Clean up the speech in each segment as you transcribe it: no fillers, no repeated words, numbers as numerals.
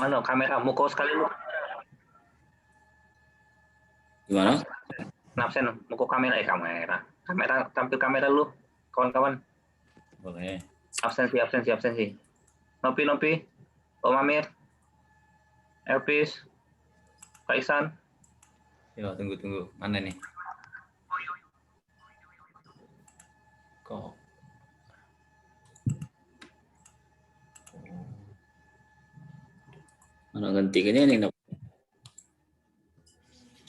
Mana kameramu kau sekali lu? Gimana? Absen, muka kamera tampil kamera lu, kawan-kawan. Boleh. Absensi. Nopi. Om Amir, Elpis, Pak Ihsan. Ya, tunggu. Mana nih? Kok? Mana gantinya nih?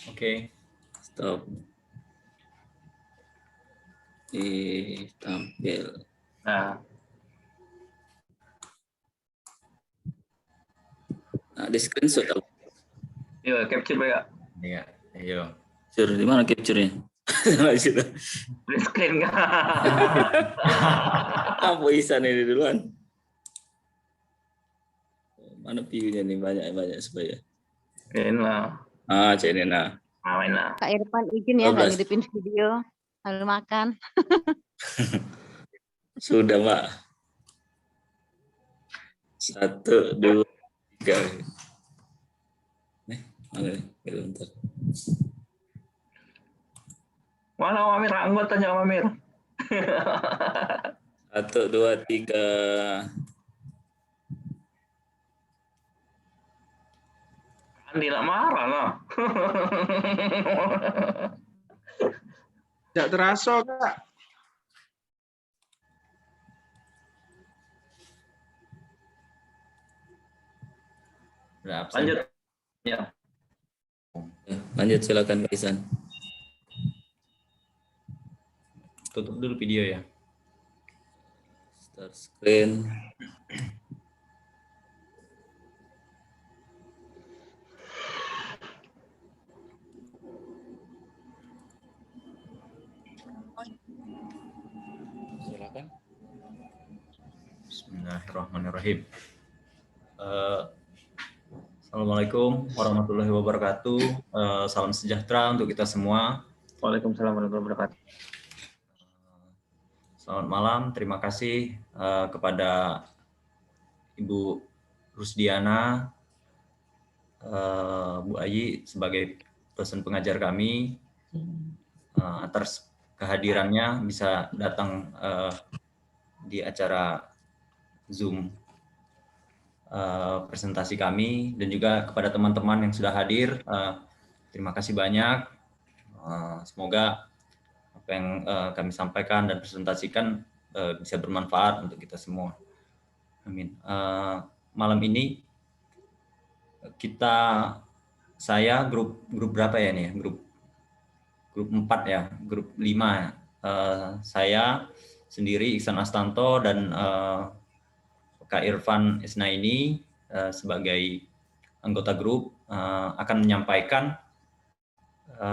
Oke. Stop. Tampil. Nah, di screenshot apa? yuk capture ya. Iya, ayo. Capture di mana capture-nya? Di situ. Di screen nggak? Apa Ihsan ini duluan? Mana view-nya nih banyak supaya. Ini lah. Ini nah. Main lah. Kak Irfan izin ya nggak ngidupin video sambil makan. Sudah, Mbak. 1, 2, 3. Bentar. Mana Om Amir? Anggot tanya Om Amir. 1, 2, 3. Andi nak marah lah. Tidak terasa, Kak. Lanjut. Ya. Lanjut, silakan Pak Ihsan. Tutup dulu video ya. Start screen. Silakan. Bismillahirrahmanirrahim. Assalamualaikum warahmatullahi wabarakatuh. Salam sejahtera untuk kita semua. Waalaikumsalam warahmatullahi wabarakatuh. Selamat malam, terima kasih kepada Ibu Rusdiana, Bu Ayi sebagai dosen pengajar kami atas kehadirannya bisa datang di acara Zoom presentasi kami, dan juga kepada teman-teman yang sudah hadir. Terima kasih banyak. Semoga apa yang kami sampaikan dan presentasikan bisa bermanfaat untuk kita semua. Amin. Malam ini saya grup berapa ya nih? Grup 4 ya, grup 5. Saya sendiri Ihsan Astanto dan Kak Irfan Isnaini sebagai anggota grup akan menyampaikan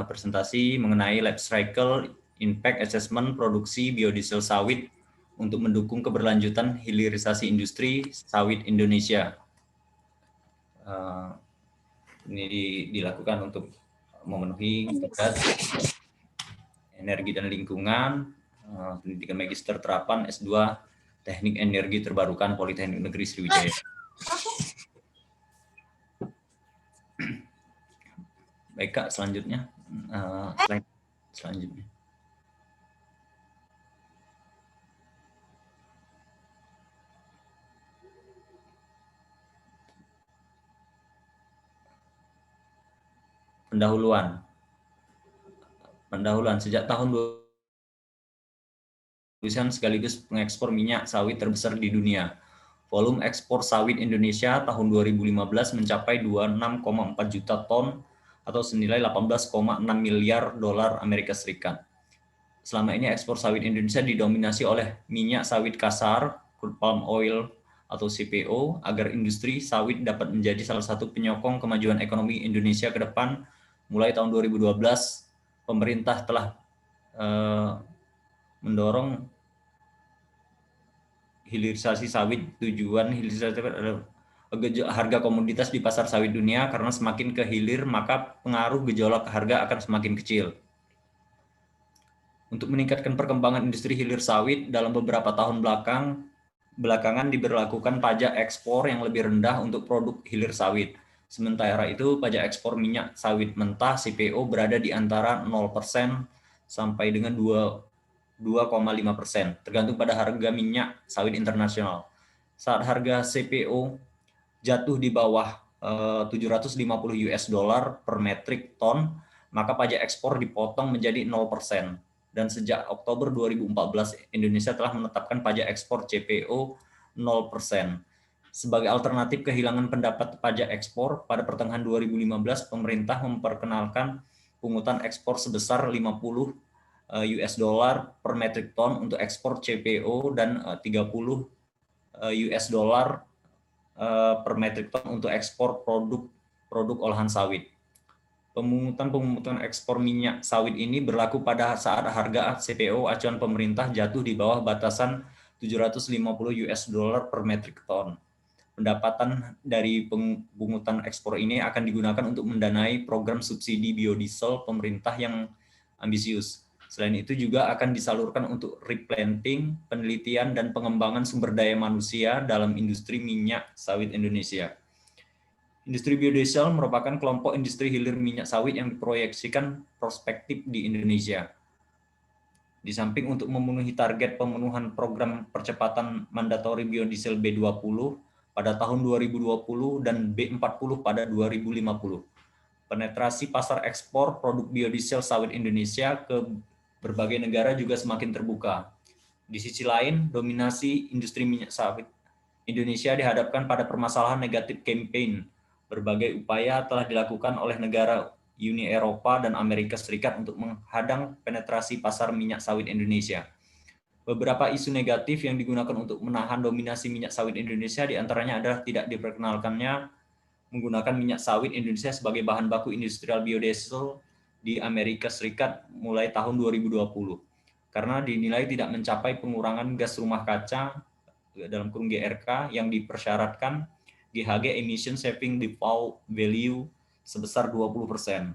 presentasi mengenai life cycle impact assessment produksi biodiesel sawit untuk mendukung keberlanjutan hilirisasi industri sawit Indonesia. Ini dilakukan untuk memenuhi tugas energi dan lingkungan, pendidikan magister terapan S2 Teknik Energi Terbarukan Politeknik Negeri Sriwijaya. Baik Kak, selanjutnya. Selanjutnya. Pendahuluan. Sejak tahun 2000 sekaligus pengekspor minyak sawit terbesar di dunia. Volume ekspor sawit Indonesia tahun 2015 mencapai 26,4 juta ton atau senilai 18,6 miliar dolar Amerika Serikat. Selama ini ekspor sawit Indonesia didominasi oleh minyak sawit kasar, crude palm oil atau CPO, agar industri sawit dapat menjadi salah satu penyokong kemajuan ekonomi Indonesia ke depan. Mulai tahun 2012, pemerintah telah mendorong hilirisasi sawit. Tujuan hilirisasi adalah harga komoditas di pasar sawit dunia, karena semakin ke hilir maka pengaruh gejolak harga akan semakin kecil. Untuk meningkatkan perkembangan industri hilir sawit dalam beberapa tahun belakang, belakangan diberlakukan pajak ekspor yang lebih rendah untuk produk hilir sawit. Sementara itu, pajak ekspor minyak sawit mentah CPO berada di antara 0% sampai dengan 2,5%, tergantung pada harga minyak sawit internasional. Saat harga CPO jatuh di bawah 750 US dollar per metrik ton, maka pajak ekspor dipotong menjadi 0%. Dan sejak Oktober 2014, Indonesia telah menetapkan pajak ekspor CPO 0%. Sebagai alternatif kehilangan pendapat pajak ekspor, pada pertengahan 2015 pemerintah memperkenalkan pungutan ekspor sebesar 50 US dollar per metrik ton untuk ekspor CPO dan 30 US dollar per metrik ton untuk ekspor produk olahan sawit. Pemungutan ekspor minyak sawit ini berlaku pada saat harga CPO acuan pemerintah jatuh di bawah batasan 750 US dollar per metrik ton. Pendapatan dari pemungutan ekspor ini akan digunakan untuk mendanai program subsidi biodiesel pemerintah yang ambisius. Selain itu juga akan disalurkan untuk replanting, penelitian, dan pengembangan sumber daya manusia dalam industri minyak sawit Indonesia. Industri biodiesel merupakan kelompok industri hilir minyak sawit yang diproyeksikan prospektif di Indonesia. Di samping untuk memenuhi target pemenuhan program percepatan mandatori biodiesel B20 pada tahun 2020 dan B40 pada 2050, penetrasi pasar ekspor produk biodiesel sawit Indonesia ke berbagai negara juga semakin terbuka. Di sisi lain, dominasi industri minyak sawit Indonesia dihadapkan pada permasalahan negatif campaign. Berbagai upaya telah dilakukan oleh negara Uni Eropa dan Amerika Serikat untuk menghadang penetrasi pasar minyak sawit Indonesia. Beberapa isu negatif yang digunakan untuk menahan dominasi minyak sawit Indonesia diantaranya adalah tidak diperkenalkannya menggunakan minyak sawit Indonesia sebagai bahan baku industrial biodiesel di Amerika Serikat mulai tahun 2020, karena dinilai tidak mencapai pengurangan gas rumah kaca dalam kurung GRK yang dipersyaratkan GHG emission saving default value sebesar 20%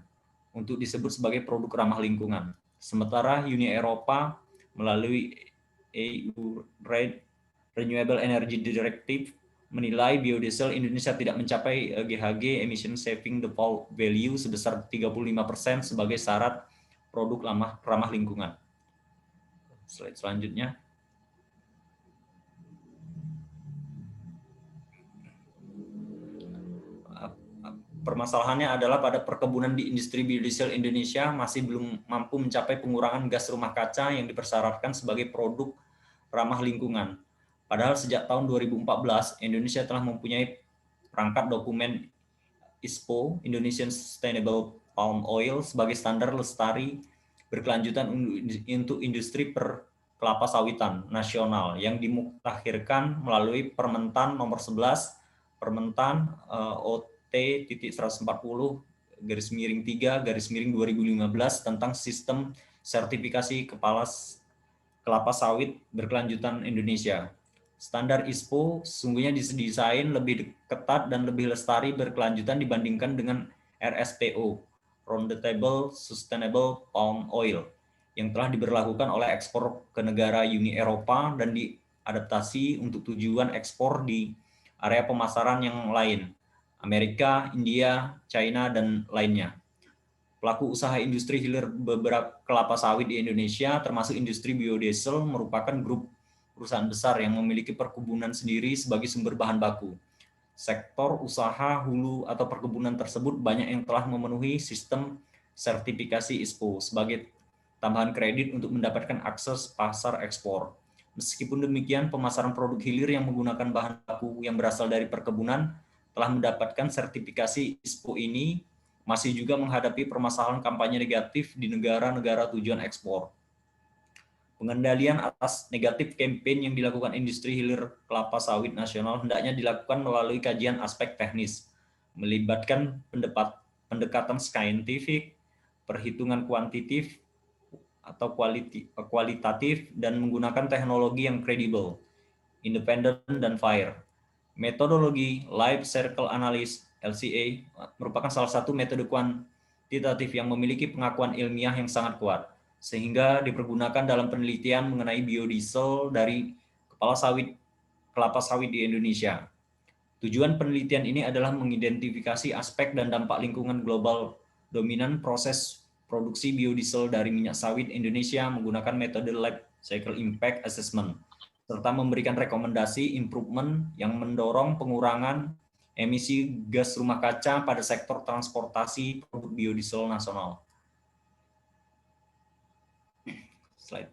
untuk disebut sebagai produk ramah lingkungan. Sementara Uni Eropa melalui EU Renewable Energy Directive menilai biodiesel Indonesia tidak mencapai GHG emission saving default value sebesar 35% sebagai syarat produk ramah lingkungan. Slide selanjutnya. Permasalahannya adalah pada perkebunan di industri biodiesel Indonesia masih belum mampu mencapai pengurangan gas rumah kaca yang dipersyaratkan sebagai produk ramah lingkungan. Padahal sejak tahun 2014, Indonesia telah mempunyai perangkat dokumen ISPO, Indonesian Sustainable Palm Oil, sebagai standar lestari berkelanjutan untuk industri kelapa sawitan nasional yang dimutakhirkan melalui Permentan nomor 11, Permentan OT-140/3/2015 tentang sistem sertifikasi kelapa sawit berkelanjutan Indonesia. Standar ISPO sesungguhnya didesain lebih ketat dan lebih lestari berkelanjutan dibandingkan dengan RSPO, Roundtable Sustainable Palm Oil, yang telah diberlakukan oleh ekspor ke negara Uni Eropa dan diadaptasi untuk tujuan ekspor di area pemasaran yang lain, Amerika, India, China, dan lainnya. Pelaku usaha industri hilir beberapa kelapa sawit di Indonesia, termasuk industri biodiesel, merupakan grup perusahaan besar yang memiliki perkebunan sendiri sebagai sumber bahan baku. Sektor usaha hulu atau perkebunan tersebut banyak yang telah memenuhi sistem sertifikasi ISPO sebagai tambahan kredit untuk mendapatkan akses pasar ekspor. Meskipun demikian, pemasaran produk hilir yang menggunakan bahan baku yang berasal dari perkebunan telah mendapatkan sertifikasi ISPO ini masih juga menghadapi permasalahan kampanye negatif di negara-negara tujuan ekspor. Pengendalian atas negatif campaign yang dilakukan industri hilir kelapa sawit nasional hendaknya dilakukan melalui kajian aspek teknis, melibatkan pendekatan saintifik, perhitungan kuantitatif atau kualitatif, dan menggunakan teknologi yang kredibel, independen, dan fair. Metodologi Life Cycle Analysis (LCA) merupakan salah satu metode kuantitatif yang memiliki pengakuan ilmiah yang sangat kuat, sehingga dipergunakan dalam penelitian mengenai biodiesel dari kepala sawit kelapa sawit di Indonesia. Tujuan penelitian ini adalah mengidentifikasi aspek dan dampak lingkungan global dominan proses produksi biodiesel dari minyak sawit Indonesia menggunakan metode Life Cycle Impact Assessment, serta memberikan rekomendasi improvement yang mendorong pengurangan emisi gas rumah kaca pada sektor transportasi produk biodiesel nasional. Slide.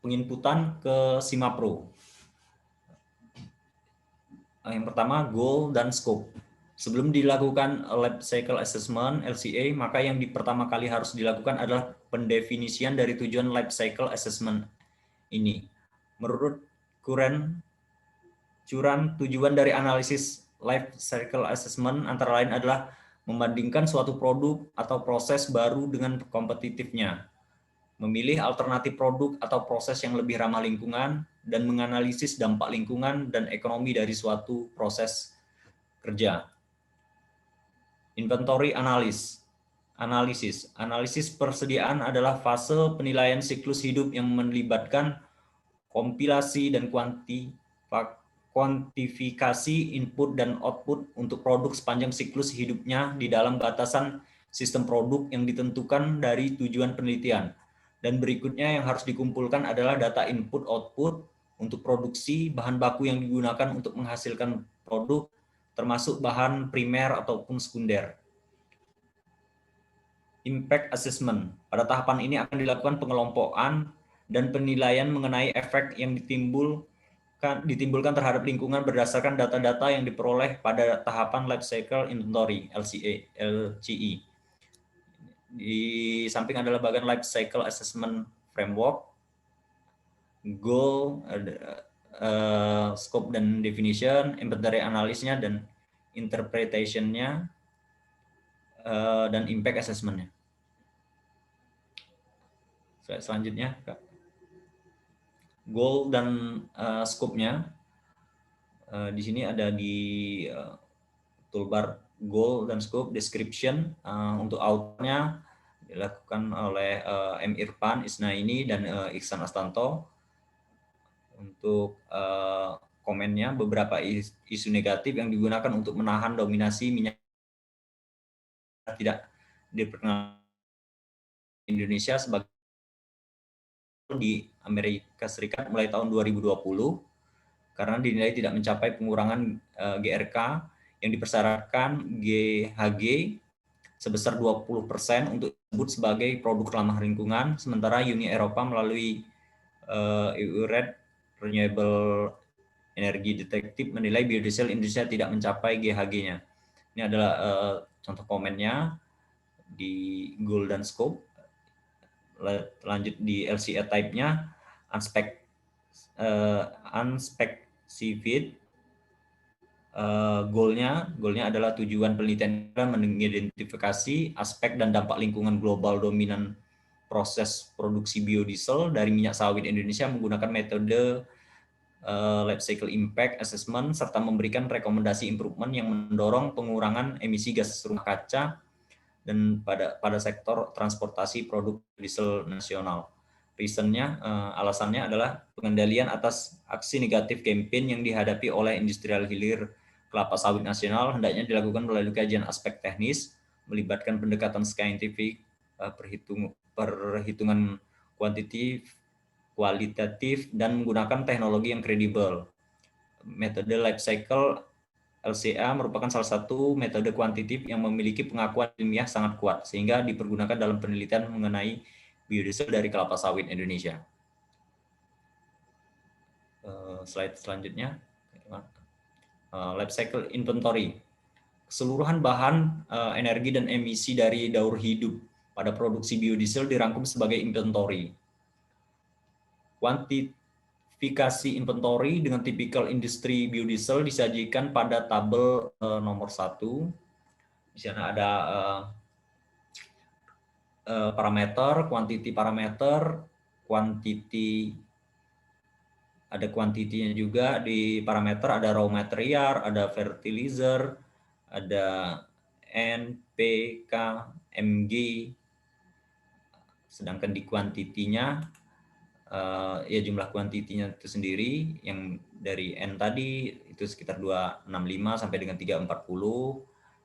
Penginputan ke Simapro. Yang pertama, goal dan scope. Sebelum dilakukan Life Cycle Assessment (LCA), maka yang pertama kali harus dilakukan adalah pendefinisian dari tujuan Life Cycle Assessment ini. Menurut Curan, tujuan dari analisis Life Cycle Assessment antara lain adalah membandingkan suatu produk atau proses baru dengan kompetitifnya, memilih alternatif produk atau proses yang lebih ramah lingkungan, dan menganalisis dampak lingkungan dan ekonomi dari suatu proses kerja. Inventory analisis persediaan adalah fase penilaian siklus hidup yang melibatkan kompilasi dan kuantifikasi input dan output untuk produk sepanjang siklus hidupnya di dalam batasan sistem produk yang ditentukan dari tujuan penelitian. Dan berikutnya yang harus dikumpulkan adalah data input-output untuk produksi bahan baku yang digunakan untuk menghasilkan produk, termasuk bahan primer ataupun sekunder. Impact assessment. Pada tahapan ini akan dilakukan pengelompokan dan penilaian mengenai efek yang ditimbulkan terhadap lingkungan berdasarkan data-data yang diperoleh pada tahapan Life Cycle Inventory (LCE). Di samping adalah bagian Life Cycle Assessment Framework, goal, scope dan definition, inventory analisnya dan interpretation-nya, dan impact assessment-nya. Selanjutnya, Kak. Goal dan scope-nya. Di sini ada di toolbar goal dan scope description. Untuk autornya dilakukan oleh M. Irfan Isnaini dan Iksan Astanto. Untuk komennya, beberapa isu negatif yang digunakan untuk menahan dominasi minyak tidak diperkenalkan Indonesia sebagai di Amerika Serikat mulai tahun 2020 karena dinilai tidak mencapai pengurangan GRK yang dipersyaratkan GHG sebesar 20% untuk disebut sebagai produk ramah lingkungan, sementara Uni Eropa melalui EU-RED Renewable Energy Directive menilai biodiesel Indonesia tidak mencapai GHG-nya. Ini adalah contoh komennya di goal dan scope. Lanjut di LCA type-nya, unspecified. Goalnya adalah tujuan penelitian mengidentifikasi aspek dan dampak lingkungan global dominan proses produksi biodiesel dari minyak sawit Indonesia menggunakan metode Life Cycle Impact Assessment serta memberikan rekomendasi improvement yang mendorong pengurangan emisi gas rumah kaca dan pada sektor transportasi produk diesel nasional. Reasonnya, alasannya adalah pengendalian atas aksi negatif campaign yang dihadapi oleh industrial hilir kelapa sawit nasional hendaknya dilakukan melalui kajian aspek teknis, melibatkan pendekatan saintifik, perhitungan kualitatif, dan menggunakan teknologi yang kredibel. Metode life cycle LCA merupakan salah satu metode kuantitatif yang memiliki pengakuan ilmiah sangat kuat, sehingga dipergunakan dalam penelitian mengenai biodiesel dari kelapa sawit Indonesia. Slide selanjutnya. Life cycle inventory. Keseluruhan bahan, energi, dan emisi dari daur hidup pada produksi biodiesel dirangkum sebagai inventory. Kuantifikasi inventory dengan tipikal industri biodiesel disajikan pada tabel nomor 1. Di sana ada parameter, quantity parameter, ada kuantitinya juga di parameter, ada raw material, ada fertilizer, ada N, P, K, Mg. Sedangkan di kuantitinya ya jumlah kuantitinya itu sendiri yang dari N tadi itu sekitar 265 sampai dengan 340,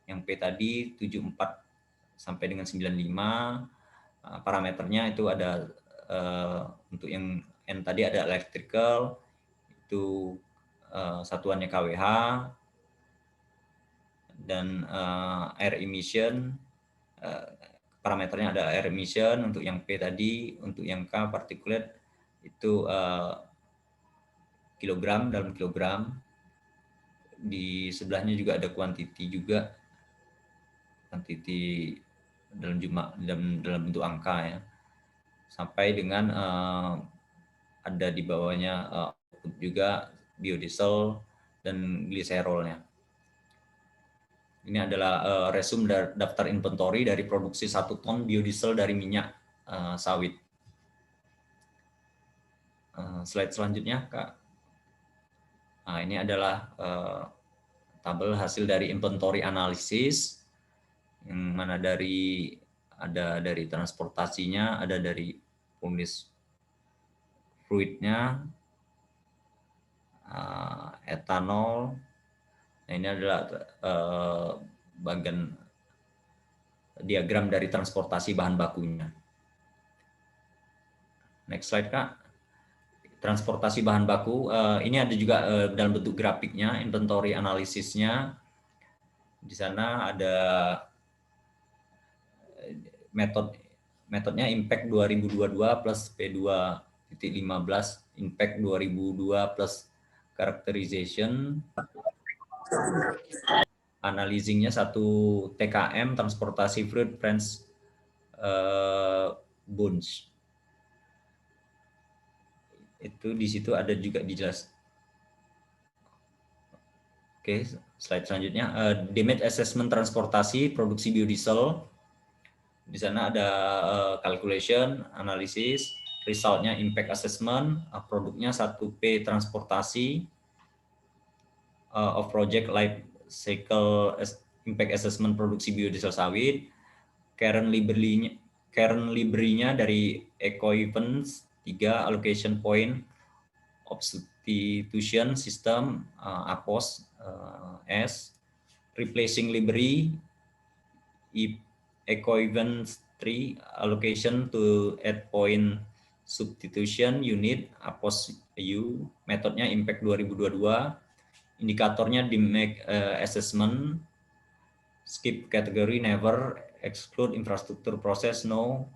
yang P tadi 74 sampai dengan 95. Parameternya itu ada untuk yang N tadi ada electrical, itu satuannya kWh, dan air emission, parameternya ada air emission. Untuk yang P tadi, untuk yang K particulate itu kilogram dalam kilogram. Di sebelahnya juga ada kuantiti juga, kuantiti dalam jumlah dalam bentuk angka ya, sampai dengan ada di bawahnya output juga biodiesel dan gliserolnya. Ini adalah resume daftar inventory dari produksi 1 ton biodiesel dari minyak sawit. Slide selanjutnya, Kak. Nah, ini adalah tabel hasil dari inventory analisis, yang mana ada dari transportasinya, ada dari furnace fluidnya, etanol. Nah, ini adalah bagian diagram dari transportasi bahan bakunya. Next slide, Kak. Transportasi bahan baku, ini ada juga dalam bentuk grafiknya, inventory analisisnya. Di sana ada metodenya impact 2022 plus P2.15, impact 2002 plus characterization. Analyzingnya 1 TKM, transportasi fruit French bunch. Itu di situ ada juga dijelas. Oke, slide selanjutnya, damage assessment transportasi produksi biodiesel. Di sana ada calculation, analisis, resultnya impact assessment, produknya 1P transportasi, of project life cycle impact assessment produksi biodiesel sawit, current library-nya dari eco events 3, allocation point of substitution system APOS S, replacing library eco events 3, allocation to add point substitution unit APOS U, metodenya impact 2022, indikatornya damage assessment, skip category never, exclude infrastructure process no,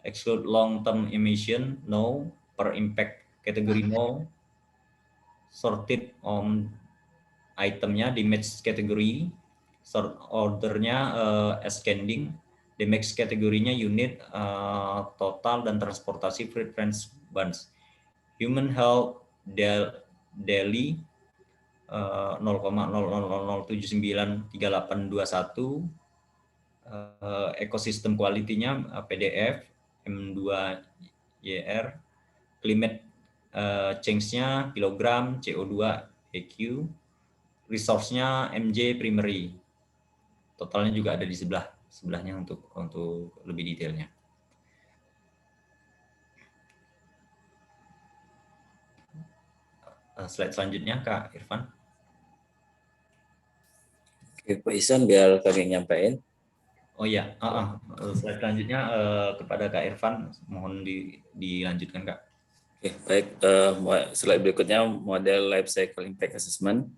exclude long term emission no, per impact category no, sorted on itemnya damage category, sort ordernya ascending, damage kategorinya unit, total dan transportasi fruit French bunch, human health daily 0,0000793821, ekosistem quality-nya PDF M2YR, climate change-nya kilogram, CO2 EQ, resource-nya MJ primary. Totalnya juga ada di sebelahnya untuk lebih detailnya. Slide selanjutnya, Kak Irfan. Oke, Pak Ihsan, biar kami nyampaikan. Oh iya, slide selanjutnya kepada Kak Irfan, mohon dilanjutkan, Kak. Oke, baik. Slide berikutnya model life cycle impact assessment.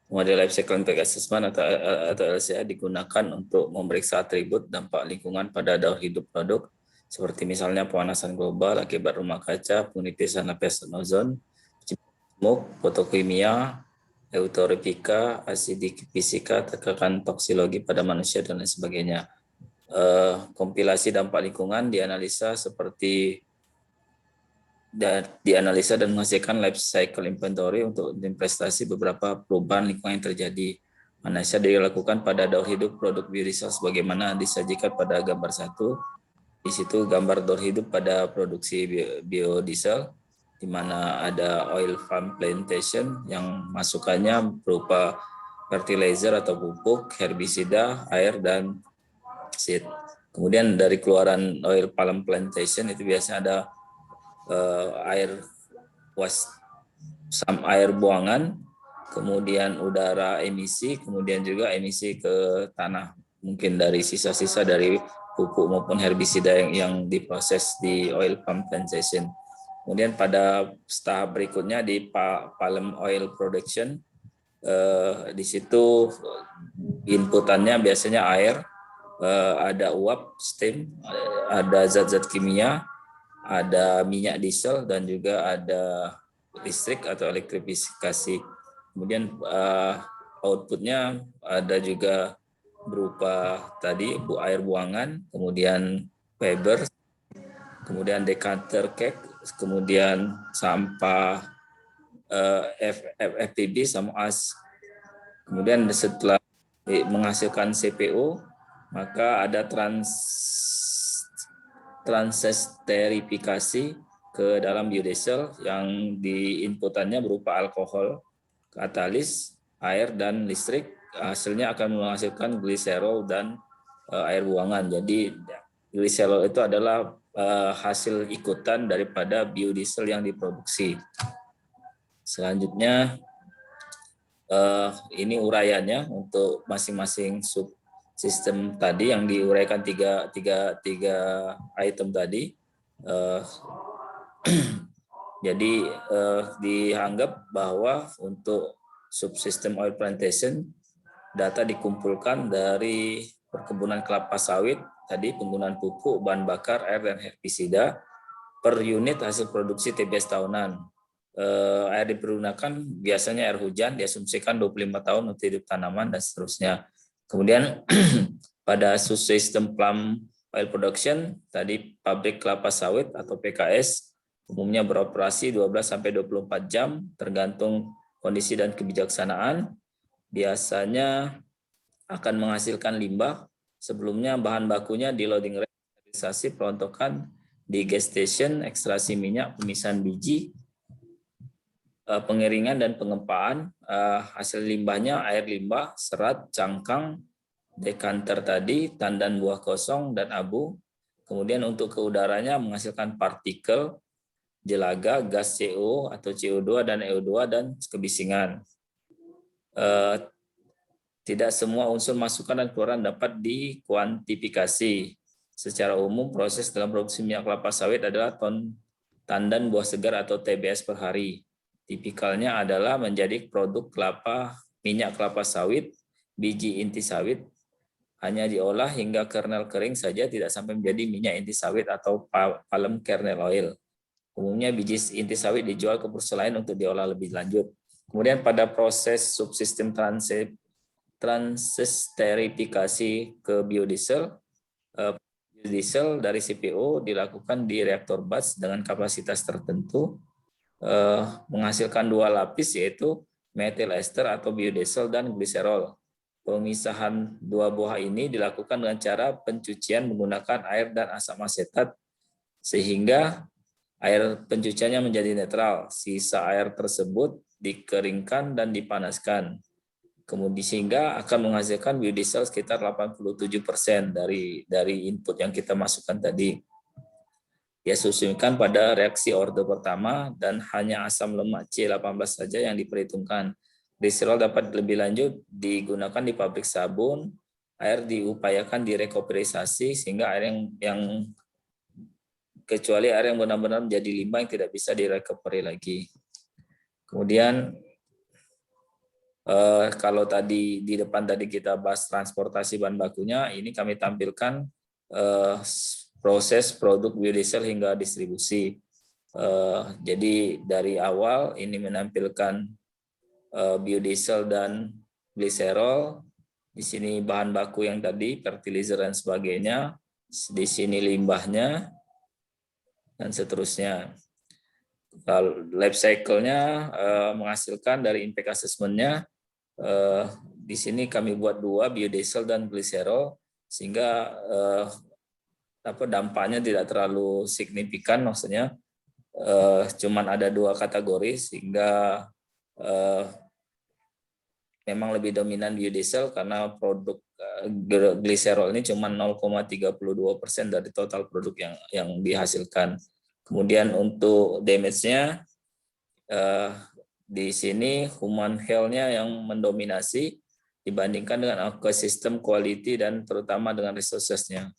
Model life cycle impact assessment atau LCA digunakan untuk memeriksa atribut dampak lingkungan pada daur hidup produk, seperti misalnya pemanasan global akibat rumah kaca, penipisan lapisan ozon, smoke, fotokimia, eutrofika, asidik fisika, tekanan toksiologi pada manusia, dan lain sebagainya. Kompilasi dampak lingkungan dianalisa dan menghasilkan life cycle inventory untuk investasi beberapa perubahan lingkungan yang terjadi. Analisa dilakukan pada daur hidup produk biodiesel sebagaimana disajikan pada gambar 1. Di situ gambar daur hidup pada produksi biodiesel, di mana ada oil palm plantation yang masukannya berupa fertilizer atau pupuk, herbisida, air, dan seed. Kemudian dari keluaran oil palm plantation itu biasanya ada air air buangan, kemudian udara emisi, kemudian juga emisi ke tanah, mungkin dari sisa-sisa dari pupuk maupun herbisida yang diproses di oil palm plantation. Kemudian pada tahap berikutnya di palm oil production, di situ inputannya biasanya air, ada uap, steam, ada zat-zat kimia, ada minyak diesel, dan juga ada listrik atau elektrifikasi. Kemudian outputnya ada juga berupa tadi air buangan, kemudian fiber, kemudian decanter cake, kemudian sampah FPB sama as. Kemudian setelah menghasilkan CPO, maka ada transesterifikasi ke dalam biodiesel yang di inputannya berupa alkohol, katalis, air, dan listrik. Hasilnya akan menghasilkan gliserol dan air buangan. Jadi gliserol itu adalah hasil ikutan daripada biodiesel yang diproduksi. Selanjutnya ini uraiannya untuk masing-masing subsistem tadi yang diuraikan tiga item tadi. Jadi dianggap bahwa untuk subsistem oil plantation data dikumpulkan dari perkebunan kelapa sawit, tadi penggunaan pupuk, bahan bakar, air, dan herbisida per unit hasil produksi TBS tahunan. Air dipergunakan biasanya air hujan, diasumsikan 25 tahun untuk hidup tanaman, dan seterusnya. Kemudian pada subsistem palm oil production, tadi pabrik kelapa sawit atau PKS umumnya beroperasi 12-24 jam tergantung kondisi dan kebijaksanaan. Biasanya akan menghasilkan limbah. Sebelumnya bahan bakunya di loading rack, sterilisasi, pelontokan, digestation, ekstraksi minyak, pemisahan biji, pengeringan dan pengempaan. Hasil limbahnya air limbah, serat, cangkang, dekanter tadi, tandan buah kosong, dan abu. Kemudian untuk ke udaranya menghasilkan partikel, jelaga, gas CO atau CO2 dan EO2, dan kebisingan. Tidak semua unsur masukan dan keluaran dapat dikuantifikasi. Secara umum, proses dalam produksi minyak kelapa sawit adalah ton tandan buah segar atau TBS per hari. Tipikalnya adalah menjadi produk minyak kelapa sawit, biji inti sawit, hanya diolah hingga kernel kering saja, tidak sampai menjadi minyak inti sawit atau palm kernel oil. Umumnya biji inti sawit dijual ke perusahaan lain untuk diolah lebih lanjut. Kemudian pada proses subsistem transesterifikasi ke biodiesel, biodiesel dari CPO dilakukan di reaktor batch dengan kapasitas tertentu, menghasilkan dua lapis, yaitu methyl ester atau biodiesel dan gliserol. Pemisahan dua buah ini dilakukan dengan cara pencucian menggunakan air dan asam asetat, sehingga air pencuciannya menjadi netral. Sisa air tersebut dikeringkan dan dipanaskan. Kemudian sehingga akan menghasilkan biodiesel sekitar 87% dari input yang kita masukkan tadi. Diasumsikan pada reaksi orde pertama dan hanya asam lemak C18 saja yang diperhitungkan. Gliserol dapat lebih lanjut digunakan di pabrik sabun. Air diupayakan direkoperisasi sehingga air yang kecuali air yang benar-benar menjadi limbah yang tidak bisa direkoperi lagi. Kemudian kalau tadi di depan tadi kita bahas transportasi bahan bakunya, ini kami tampilkan proses produk biodiesel hingga distribusi. Jadi dari awal ini menampilkan biodiesel dan gliserol. Di sini bahan baku yang tadi fertilizer dan sebagainya. Di sini limbahnya dan seterusnya. Life cycle-nya menghasilkan dari impact assessment-nya. Di sini kami buat dua, biodiesel dan gliserol, sehingga dampaknya tidak terlalu signifikan, maksudnya cuman ada dua kategori, sehingga memang lebih dominan biodiesel karena produk gliserol ini cuma 0,32% dari total produk yang dihasilkan. Kemudian untuk damage-nya di sini human health-nya yang mendominasi dibandingkan dengan ekosistem quality dan terutama dengan resources-nya.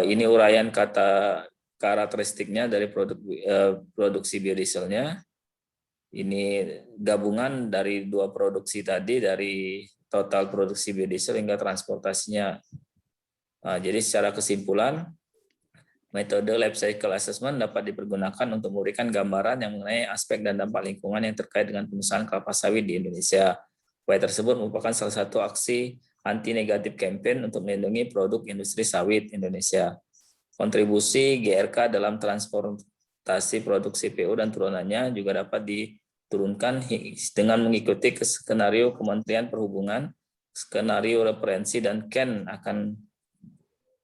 Ini uraian kata karakteristiknya dari produksi biodieselnya. Ini gabungan dari dua produksi tadi, dari total produksi biodiesel hingga transportasinya. Jadi secara kesimpulan, metode life cycle assessment dapat dipergunakan untuk memberikan gambaran yang mengenai aspek dan dampak lingkungan yang terkait dengan pengusahaan kelapa sawit di Indonesia. Upaya tersebut merupakan salah satu aksi anti-negatif campaign untuk melindungi produk industri sawit Indonesia. Kontribusi GRK dalam transportasi produk CPO dan turunannya juga dapat diturunkan dengan mengikuti skenario Kementerian Perhubungan, skenario referensi, dan KEN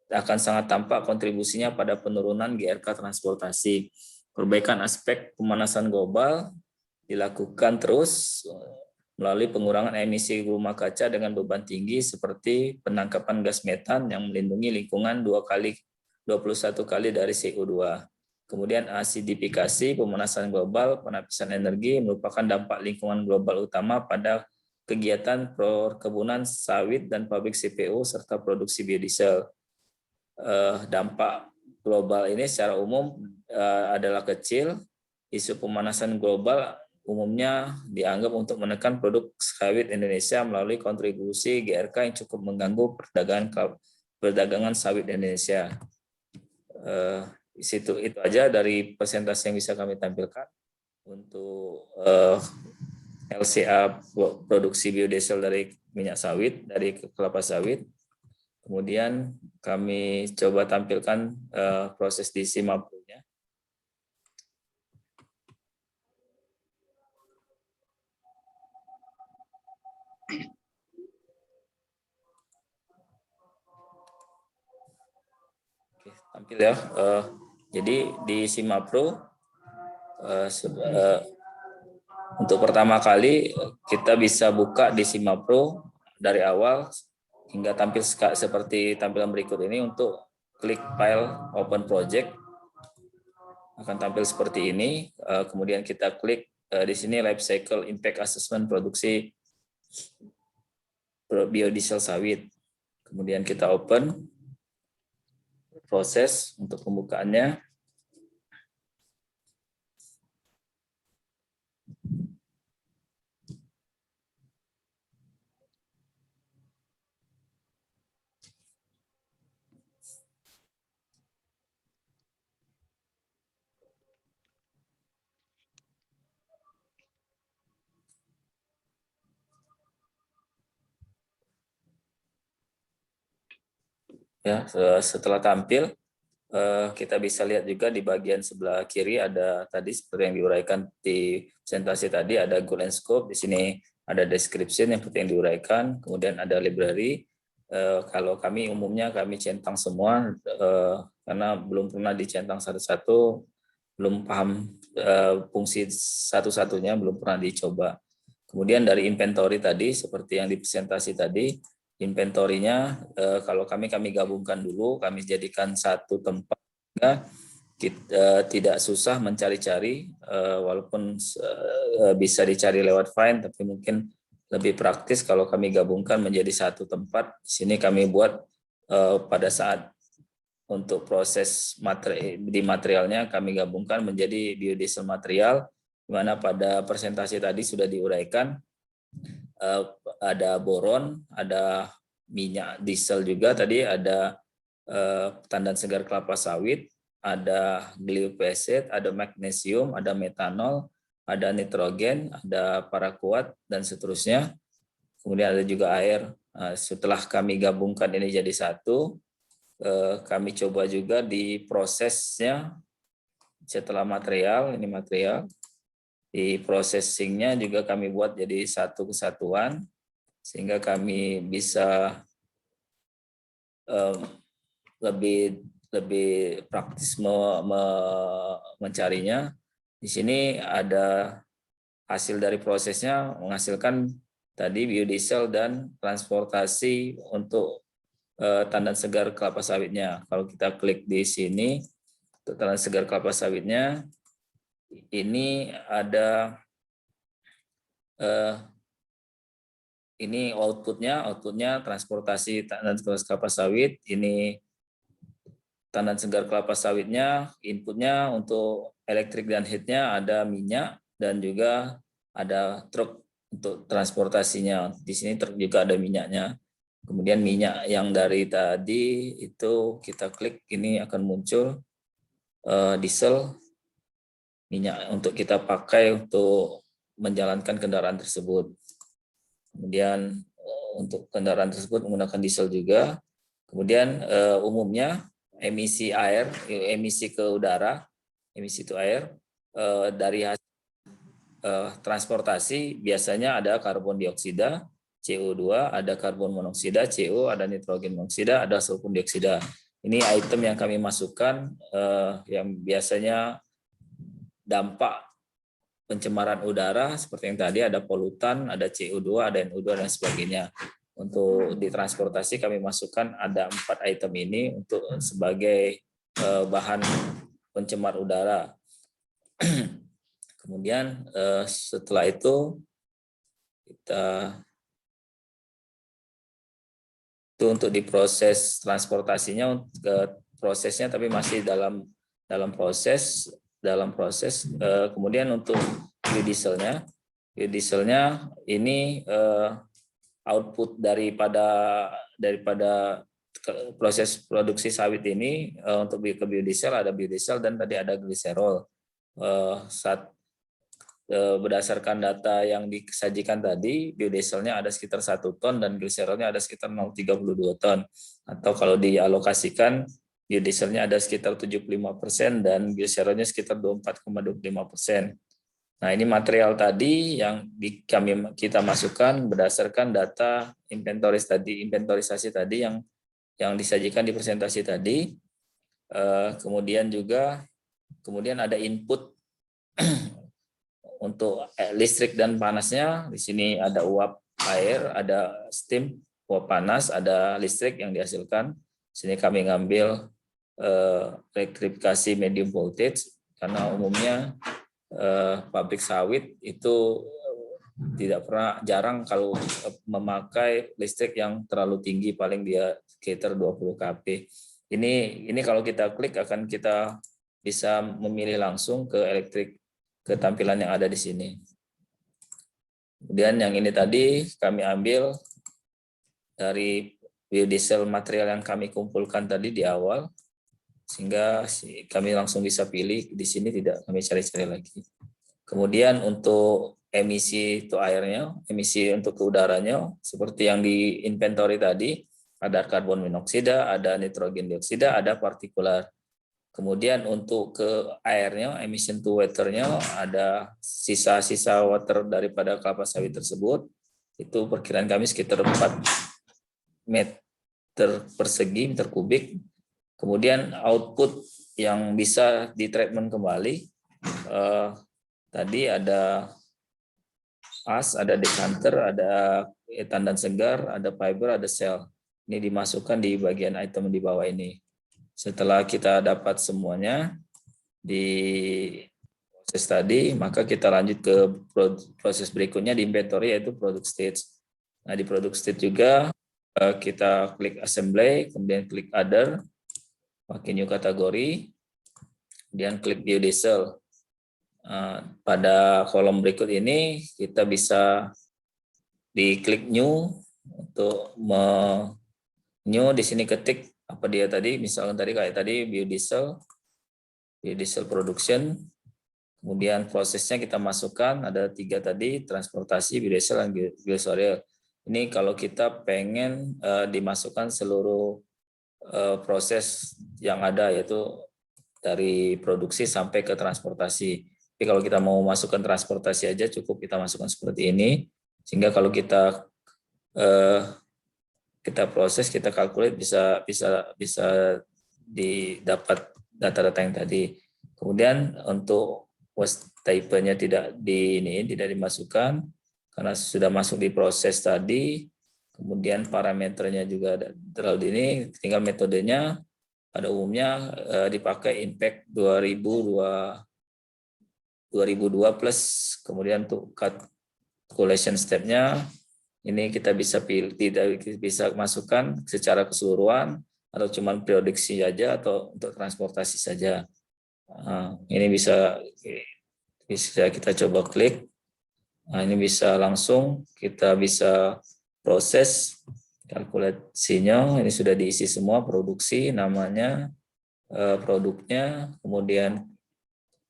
akan sangat tampak kontribusinya pada penurunan GRK transportasi. Perbaikan aspek pemanasan global dilakukan terus melalui pengurangan emisi rumah kaca dengan beban tinggi seperti penangkapan gas metan yang melindungi lingkungan 21 kali dari CO2. Kemudian asidifikasi, pemanasan global, penapisan energi merupakan dampak lingkungan global utama pada kegiatan perkebunan sawit dan pabrik CPO serta produksi biodiesel. Dampak global ini secara umum adalah kecil. Isu pemanasan global umumnya dianggap untuk menekan produk sawit Indonesia melalui kontribusi GRK yang cukup mengganggu perdagangan sawit Indonesia. Itu aja dari presentasi yang bisa kami tampilkan untuk LCA produksi biodiesel dari minyak sawit, dari kelapa sawit. Kemudian kami coba tampilkan proses di SIMAPRO-nya. Oke, tampil ya. Jadi di SIMAPRO untuk pertama kali kita bisa buka di SIMAPRO dari awal hingga tampil seperti tampilan berikut ini. Untuk klik file open project akan tampil seperti ini. Kemudian kita klik di sini life cycle impact assessment produksi biodiesel sawit. Kemudian kita open proses untuk pembukaannya. Ya, setelah tampil, kita bisa lihat juga di bagian sebelah kiri ada tadi seperti yang diuraikan di presentasi tadi, ada goal and scope. Di sini ada description yang seperti yang diuraikan, kemudian ada library. Kalau kami umumnya kami centang semua karena belum pernah dicentang satu-satu, belum paham fungsi satu-satunya, belum pernah dicoba. Kemudian dari inventory tadi seperti yang di presentasi tadi, inventorinya kalau kami gabungkan dulu, kami jadikan satu tempat sehingga kita tidak susah mencari-cari, walaupun bisa dicari lewat find, tapi mungkin lebih praktis kalau kami gabungkan menjadi satu tempat. Di sini kami buat pada saat untuk proses di materialnya kami gabungkan menjadi biodiesel material, di mana pada presentasi tadi sudah diuraikan. Ada boron, ada minyak diesel juga tadi, ada tandan segar kelapa sawit, ada glyphosate, ada magnesium, ada metanol, ada nitrogen, ada paraquat, dan seterusnya. Kemudian ada juga air. Setelah kami gabungkan ini jadi satu, kami coba juga di prosesnya setelah material, ini material, di processingnya juga kami buat jadi satu kesatuan sehingga kami bisa lebih praktis mencarinya. Di sini ada hasil dari prosesnya menghasilkan tadi biodiesel dan transportasi untuk tandan segar kelapa sawitnya. Kalau kita klik di sini Untuk tanaman segar kelapa sawitnya, ini ada ini outputnya transportasi tanaman kelapa sawit. Ini tanaman segar kelapa sawitnya, inputnya untuk elektrik dan heatnya ada minyak dan juga ada truk untuk transportasinya. Di sini truk juga ada minyaknya. Kemudian minyak yang dari tadi itu kita klik, ini akan muncul diesel, minyak untuk kita pakai untuk menjalankan kendaraan tersebut. Kemudian untuk kendaraan tersebut menggunakan diesel juga. Kemudian umumnya emisi air, emisi ke udara, emisi to air dari hasil transportasi biasanya ada karbon dioksida, CO2, ada karbon monoksida, CO, ada nitrogen monoksida, ada sulfur dioksida. Ini item yang kami masukkan yang biasanya dampak pencemaran udara seperti yang tadi, ada polutan, ada CO2, ada NO2 dan sebagainya. Untuk di transportasi kami masukkan ada 4 item ini untuk sebagai bahan pencemar udara. Kemudian setelah itu kita itu untuk diproses transportasinya, ke prosesnya tapi masih dalam proses. Kemudian untuk biodieselnya ini output daripada proses produksi sawit ini untuk ke biodiesel, ada biodiesel dan tadi ada gliserol. Berdasarkan data yang disajikan tadi, biodieselnya ada sekitar 1 ton dan gliserolnya ada sekitar 0,32 ton. Atau kalau dialokasikan, biodieselnya ada sekitar 75% dan gliserolnya sekitar 24,25%. Nah, ini material tadi yang kita masukkan berdasarkan data inventorisasi tadi yang disajikan di presentasi tadi. Kemudian ada input untuk listrik dan panasnya. Di sini ada uap air, ada steam, uap panas, ada listrik yang dihasilkan. Di sini kami ngambil elektrifikasi medium voltage karena umumnya pabrik sawit itu jarang kalau memakai listrik yang terlalu tinggi, paling dia sekitar 20 kV. Ini kalau kita klik akan kita bisa memilih langsung ke elektrik, ke tampilan yang ada di sini. Kemudian yang ini tadi kami ambil dari biodiesel material yang kami kumpulkan tadi di awal, sehingga kami langsung bisa pilih di sini, tidak kami cari-cari lagi. Kemudian untuk emisi untuk airnya, emisi untuk ke udaranya, seperti yang di inventory tadi, ada karbon monoksida, ada nitrogen dioksida, ada partikular. Kemudian untuk ke airnya, emission to water-nya, ada sisa-sisa water daripada kelapa sawit tersebut. Itu perkiraan kami sekitar 4 meter persegi, meter kubik. Kemudian output yang bisa ditreatment kembali, tadi ada as, ada decanter, ada tandan segar, ada fiber, ada sel. Ini dimasukkan di bagian item di bawah ini. Setelah kita dapat semuanya di proses tadi, maka kita lanjut ke proses berikutnya di inventory, yaitu product stage. Nah, di product stage juga kita klik assembly, kemudian klik other, pakai new kategori, kemudian klik biodiesel. Pada kolom berikut ini kita bisa diklik new untuk new, di sini ketik apa dia tadi, misalnya tadi kayak tadi biodiesel production, kemudian prosesnya kita masukkan, ada 3 tadi, transportasi, biodiesel, dan gliserol. Ini kalau kita pengen dimasukkan seluruh proses yang ada, yaitu dari produksi sampai ke transportasi. Tapi kalau kita mau masukkan transportasi aja, cukup kita masukkan seperti ini, sehingga kalau kita proses, kita calculate, bisa didapat data-data yang tadi. Kemudian untuk waste type-nya tidak dimasukkan karena sudah masuk di proses tadi. Kemudian parameternya juga terlalu ini, tinggal metodenya. pada umumnya dipakai impact 2002 plus, kemudian untuk calculation step-nya ini kita bisa pilih, tidak bisa masukkan secara keseluruhan atau cuman prediksi saja atau untuk transportasi saja. Ini bisa kita coba klik. Nah, ini bisa langsung kita bisa proses kalkulasinya. Ini sudah diisi semua, produksi, namanya, produknya, kemudian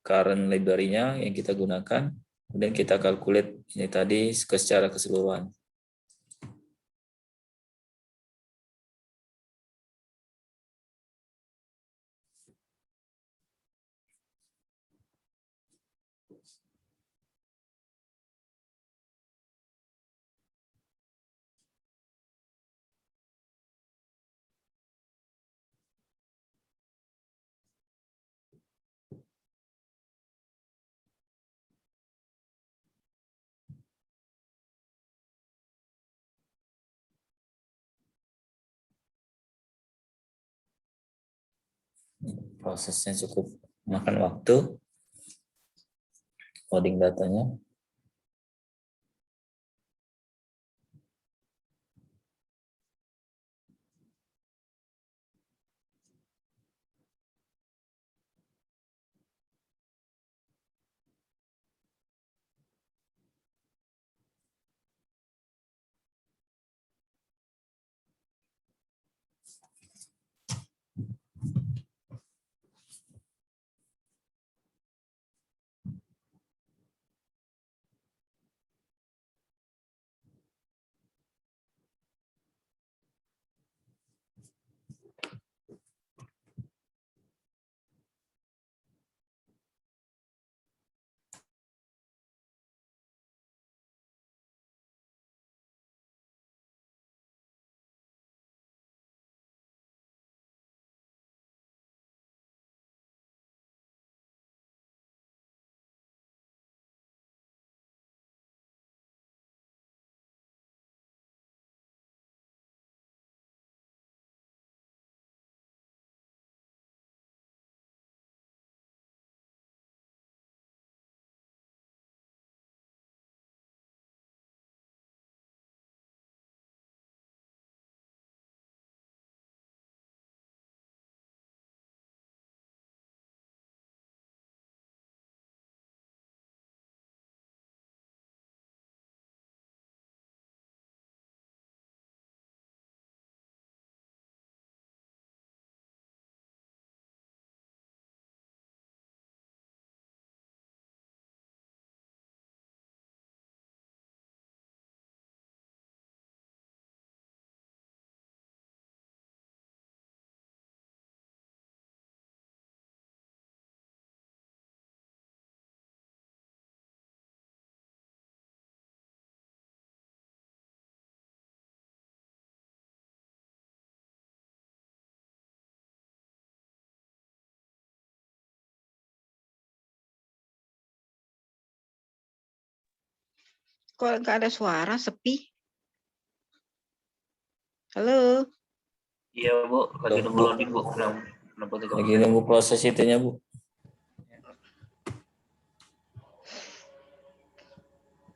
current library-nya yang kita gunakan, kemudian kita calculate ini tadi secara keseluruhan. Prosesnya cukup makan waktu, coding datanya. Kok nggak ada suara, sepi? Halo? Iya Bu, lagi nunggu loading Bu. Lagi nunggu proses itunya, Bu.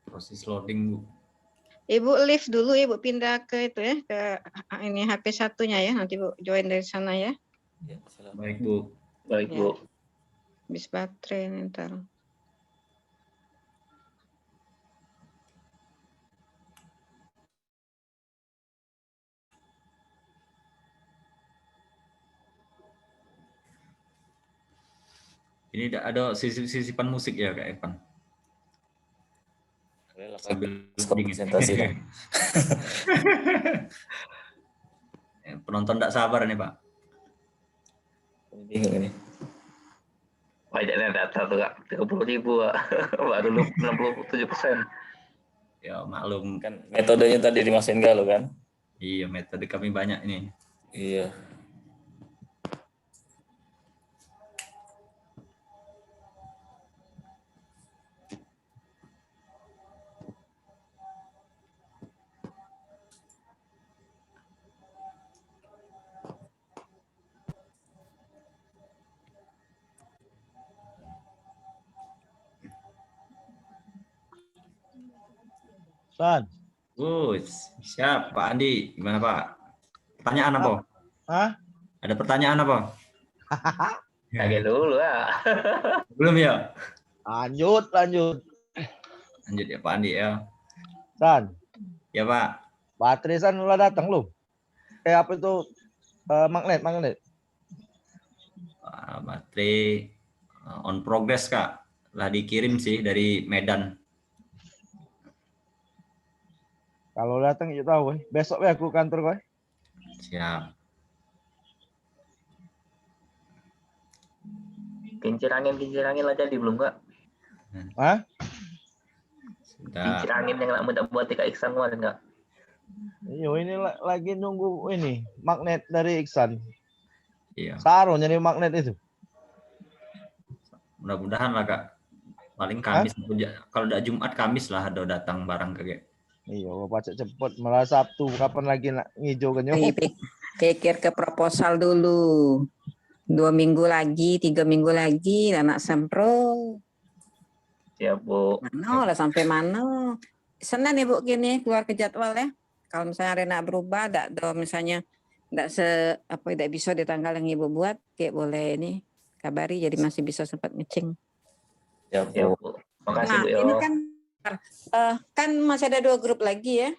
Proses loading, Bu. Ibu lift dulu, Ibu pindah ke itu ya, ke ini HP satunya ya, nanti Bu join dari sana ya. Ya, silakan. Baik, Bu. Baik Ya. Bu. Habis baterai ntar. Ini ada sisipan musik ya, Kak Evan? Sambil loading. Presentasi lah. Penonton tidak sabar nih, Pak. Bingung ini. Pajaknya data tuh Kak, 30.000 Kak. Baru 67%. Ya, maklum. Kan metodenya tadi dimasukin galau kan? Iya, metode kami banyak ini. Iya. San. Siap Pak Andi. Gimana Pak? Pertanyaan apa? Hah? Ada pertanyaan apa? Kaget dulu ya. Belum ya? Lanjut. Lanjut ya Pak Andi ya. San, Ya Pak. baterai San udah datang belum? Apa itu magnet? Baterai on progress Kak. Lah dikirim sih dari Medan. Kalau datang ya tahu, besok ya aku kantor kau. Siap. Kincir angin lah jadi belum Kak? Hah? Sudah. Kincir angin yang nak buat Kak Iksan kemarin Kak? Iya, ini lagi nunggu ini magnet dari Iksan. Iya. Saru jadi magnet itu. Mudah-mudahan lah Kak. Paling Kamis. Kalau udah Jumat Kamis lah ada datang barang kayak. Iya, baca cepet. Malah Sabtu kapan lagi nak ngijau kenyong. Pikir ke proposal dulu. 2 minggu lagi, 3 minggu lagi, anak sempro. Siap Bu. Mana lah sampai mana? Senin ya Bu gini keluar ke jadwal ya. Kalau misalnya Rena berubah, misalnya tidak bisa di tanggal yang Ibu buat, kayak boleh ini kabari jadi masih bisa sempat ngecing. Ya, Siap Bu. Bu. Makasih Bu Ini yo. kan masih ada 2 grup lagi ya.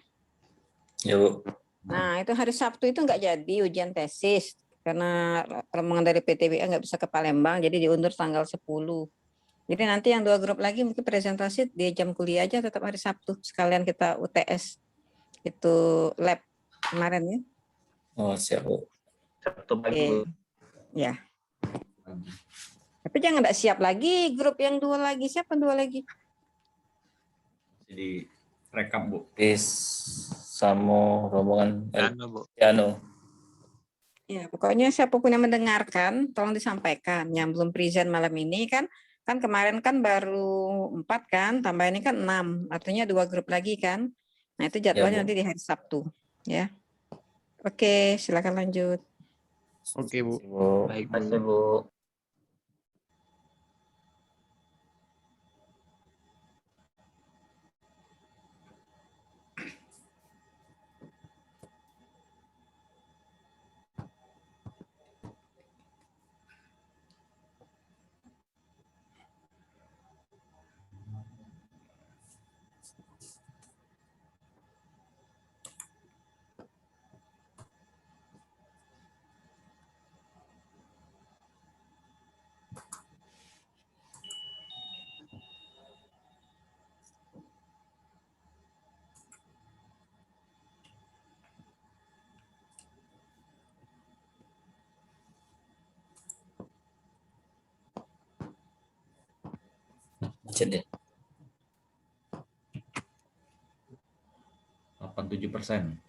Ya, Bu. Nah, itu hari Sabtu itu nggak jadi ujian tesis karena rombongan dari PTBA nggak bisa ke Palembang, jadi diundur tanggal 10. Jadi nanti yang 2 grup lagi mungkin presentasi di jam kuliah aja tetap hari Sabtu. Sekalian kita UTS itu lab kemarin ya. Oh, siap, Bu. Sabtu pagi Bu. Ya. Tapi jangan nggak siap lagi grup yang 2 lagi. Siapa 2 lagi? Jadi rekap Bu. Samo rombongan Piano. Ya, pokoknya siapapun yang mendengarkan, tolong disampaikan. Yang belum present malam ini kan kemarin kan baru 4 kan, tambah ini kan 6. Artinya 2 grup lagi kan. Nah, itu jadwalnya Ya, Bu. nanti di hari Sabtu. Ya. Oke, silakan lanjut. Oke, Bu. Bu. Baik, Makasih Bu. Macet ya. 87%.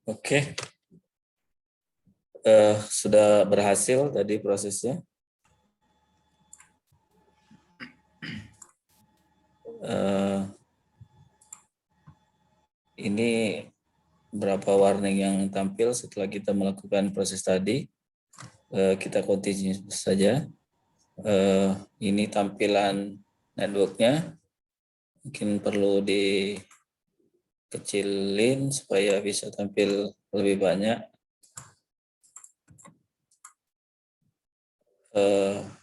Oke. Sudah berhasil tadi prosesnya. Ini berapa warning yang tampil setelah kita melakukan proses tadi. Kita continue saja. Ini tampilan networknya. Mungkin perlu dikecilin supaya bisa tampil lebih banyak.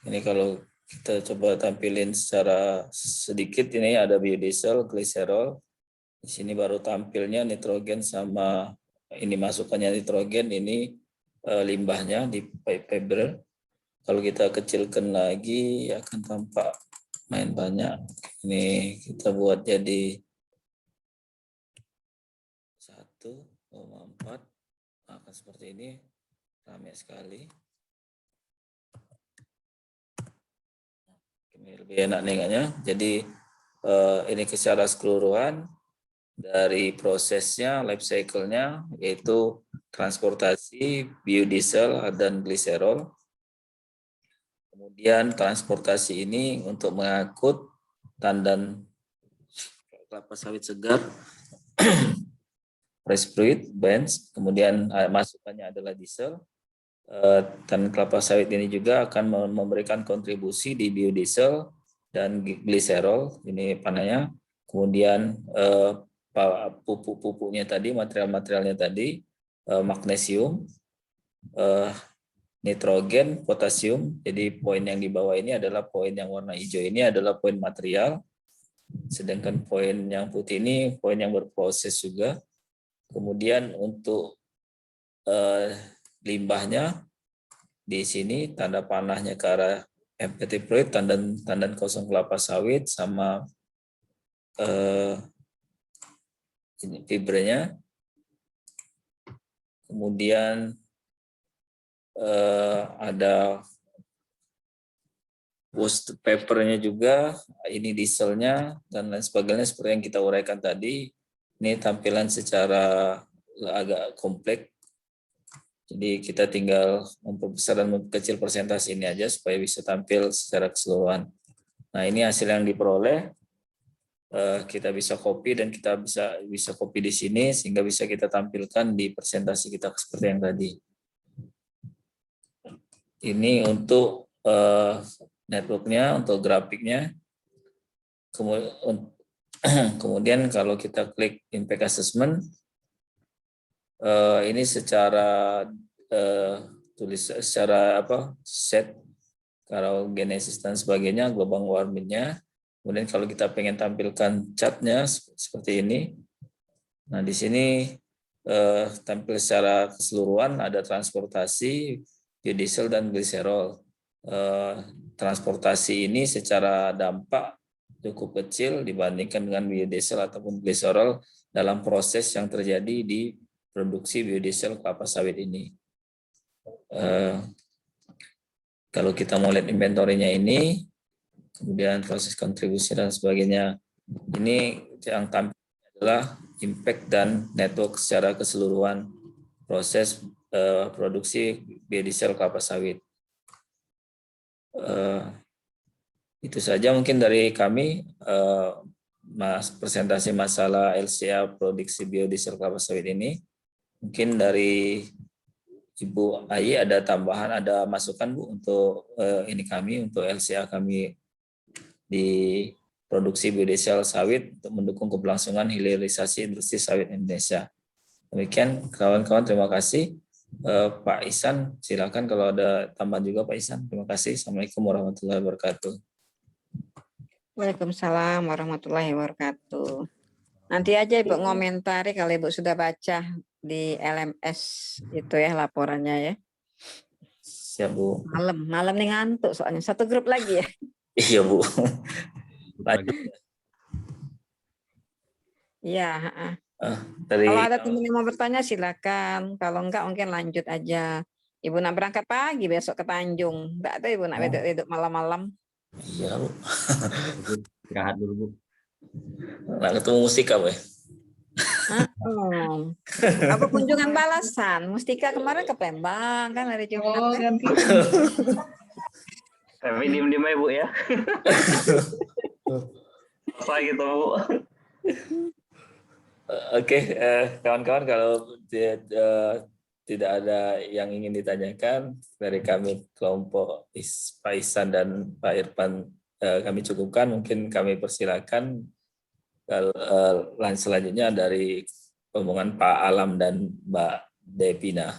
Ini kalau kita coba tampilin secara sedikit, ini ada biodiesel, gliserol. Di sini baru tampilnya nitrogen sama ini masukannya nitrogen, ini limbahnya di fiber. Kalau kita kecilkan lagi akan tampak main banyak. Ini kita buat jadi 1,4, akan seperti ini, ramai sekali. Ini lebih enak nengoknya. Jadi ini secara keseluruhan dari prosesnya, life cycle-nya, yaitu transportasi, biodiesel, dan gliserol. Kemudian transportasi ini untuk mengangkut tandan kelapa sawit segar, fresh fruit, beans, kemudian masukannya adalah diesel. Dan kelapa sawit ini juga akan memberikan kontribusi di biodiesel dan gliserol, ini panahnya. Kemudian pupuk-pupuknya tadi, material-materialnya tadi, magnesium, nitrogen, potasium. Jadi poin yang di bawah ini adalah poin yang warna hijau ini adalah poin material. Sedangkan poin yang putih ini poin yang berproses juga. Kemudian untuk limbahnya di sini tanda panahnya ke arah empty fruit, tandan kosong kelapa sawit, sama ini fibernya. Kemudian ada waste papernya juga, ini dieselnya dan lain sebagainya seperti yang kita uraikan tadi. Ini tampilan secara agak kompleks. Jadi kita tinggal memperbesar dan memperkecil persentase ini aja supaya bisa tampil secara keseluruhan. Nah, ini hasil yang diperoleh. Kita bisa copy dan kita bisa copy di sini sehingga bisa kita tampilkan di presentasi kita seperti yang tadi. Ini untuk networknya, untuk grafiknya. Kemudian kalau kita klik impact assessment, ini secara set kalau genesis dan sebagainya, global warmingnya. Kemudian kalau kita pengen tampilkan chartnya seperti ini, nah di sini tampil secara keseluruhan ada transportasi, biodiesel dan gliserol. Transportasi ini secara dampak cukup kecil dibandingkan dengan biodiesel ataupun gliserol dalam proses yang terjadi di produksi biodiesel kelapa sawit ini. Kalau kita mau lihat inventorinya ini, kemudian proses kontribusi dan sebagainya, ini yang tampil adalah impact dan network secara keseluruhan proses produksi biodiesel kelapa sawit. Itu saja mungkin dari kami, presentasi masalah LCA produksi biodiesel kelapa sawit ini. Mungkin dari Ibu Ayi ada tambahan, ada masukan Bu untuk ini kami, untuk LCA kami di produksi biodiesel sawit untuk mendukung keberlangsungan hilirisasi industri sawit Indonesia. Demikian kawan-kawan, terima kasih. Pak Ihsan, silakan kalau ada tambahan juga Pak Ihsan. Terima kasih. Assalamualaikum warahmatullahi wabarakatuh. Waalaikumsalam warahmatullahi wabarakatuh. Nanti aja Ibu ngomentari kalau Ibu sudah baca di LMS itu ya laporannya ya. Siap Bu. Malam nih ngantuk soalnya. Satu grup lagi ya. Iya Bu. Iya. Dari Kalau ada teman yang mau bertanya silakan. Kalau enggak mungkin lanjut aja. Ibu nak berangkat pagi besok ke Tanjung. Enggak ada Ibu nak wedok-wedok malam-malam. Iya, Bu. Istirahat dulu, Bu. Nah, ketemu Mustika, Bu. Apa kunjungan balasan? Mustika kemarin ke Palembang kan hari Jumat. kan? Tapi diem-diem aja Bu ya. Apa gitu Bu? Oke, kawan-kawan, kalau tidak ada yang ingin ditanyakan dari kami kelompok Pak Ihsan dan Pak Irfan, kami cukupkan. Mungkin kami persilakan kalau selanjutnya dari omongan Pak Alam dan Mbak Devina.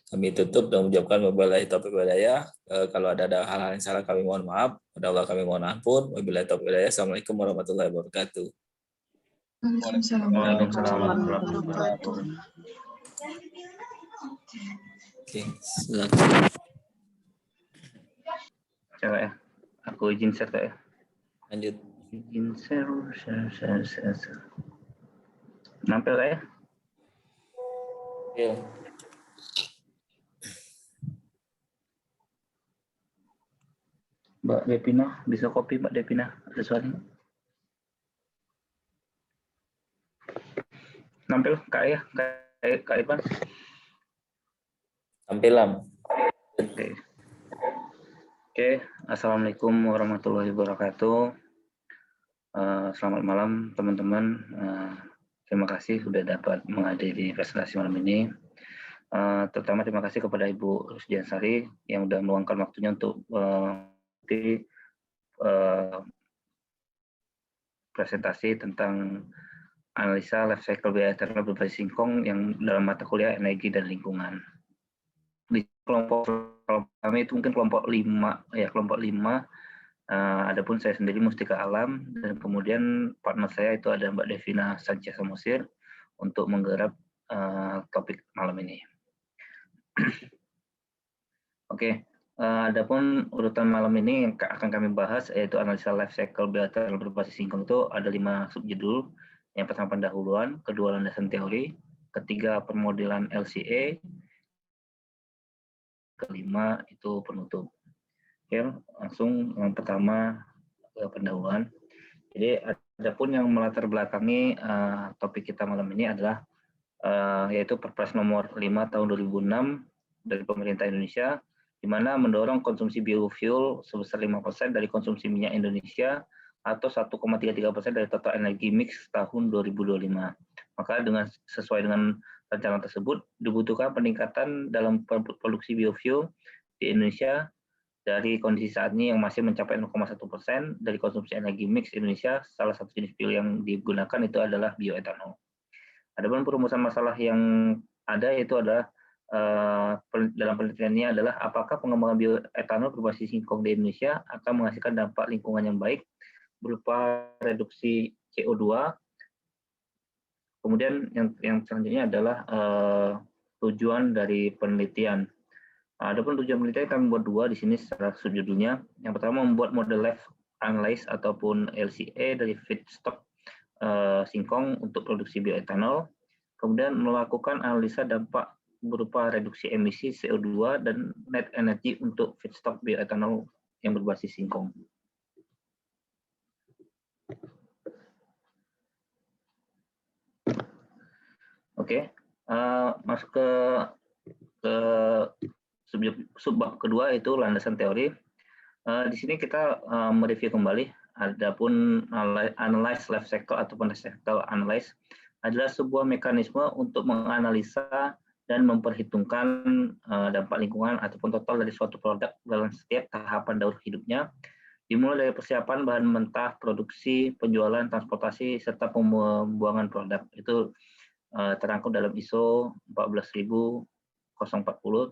Kami tutup dan mengucapkan wabillahi taufiq wal hidayah. Kalau ada hal-hal yang salah kami mohon maaf. Pada Allah kami mohon ampun. Wabillahi taufiq wal hidayah. Assalamualaikum warahmatullahi wabarakatuh. Waalaikumsalam warahmatullahi wabarakatuh. Oke, silakan. Coba ya. Aku izin share Kak ya. Lanjut. Izin share. Nampil Kak ya? Iya. Mbak Devina, bisa copy Mbak Devina? Ada suaranya? Nampil Kak ya? Kak Irfan? Tampilan. Oke. Assalamualaikum warahmatullahi wabarakatuh. Selamat malam teman-teman. Terima kasih sudah dapat menghadiri presentasi malam ini. Terutama terima kasih kepada Ibu Rusdiansari yang sudah meluangkan waktunya untuk presentasi tentang analisa life cycle biaya thermal berbasis singkong yang dalam mata kuliah energi dan lingkungan. Di kelompok kami itu mungkin kelompok 5 ya, kelompok 5. Adapun saya sendiri Mustika Alam, dan kemudian partner saya itu ada Mbak Devina Sanchez Samosir untuk menggarap topik malam ini. Oke. Adapun urutan malam ini yang akan kami bahas yaitu analisa life cycle biaya thermal berbasis singkong itu ada 5 subjudul. Yang pertama pendahuluan, kedua landasan teori, ketiga permodelan LCA, kelima itu penutup. Oke, langsung yang pertama pendahuluan. Jadi adapun yang melatar belakangi topik kita malam ini adalah yaitu Perpres nomor 5 tahun 2006 dari pemerintah Indonesia, di mana mendorong konsumsi biofuel sebesar 5% dari konsumsi minyak Indonesia atau 1,33% dari total energi mix tahun 2025. Maka sesuai dengan rencana tersebut dibutuhkan peningkatan dalam produksi biofuel di Indonesia dari kondisi saat ini yang masih mencapai 0,1% dari konsumsi energi mix Indonesia. Salah satu jenis fuel yang digunakan itu adalah bioetanol. Adapun perumusan masalah yang ada itu adalah dalam penelitiannya adalah apakah pengembangan bioetanol berbasis singkong di Indonesia akan menghasilkan dampak lingkungan yang baik berupa reduksi CO2. Kemudian yang selanjutnya adalah tujuan dari penelitian. Adapun tujuan penelitian kami buat 2 di sini secara subjudulnya. Yang pertama membuat model life analysis ataupun LCA dari feedstock singkong untuk produksi bioetanol. Kemudian melakukan analisa dampak berupa reduksi emisi CO2 dan net energi untuk feedstock bioetanol yang berbasis singkong. Oke, masuk ke subbab kedua itu landasan teori. Di sini kita mereview kembali. Adapun analyze life cycle ataupun life cycle analyze adalah sebuah mekanisme untuk menganalisa dan memperhitungkan dampak lingkungan ataupun total dari suatu produk dalam setiap tahapan daur hidupnya, dimulai dari persiapan bahan mentah, produksi, penjualan, transportasi, serta pembuangan produk. Itu terangkum dalam ISO 14040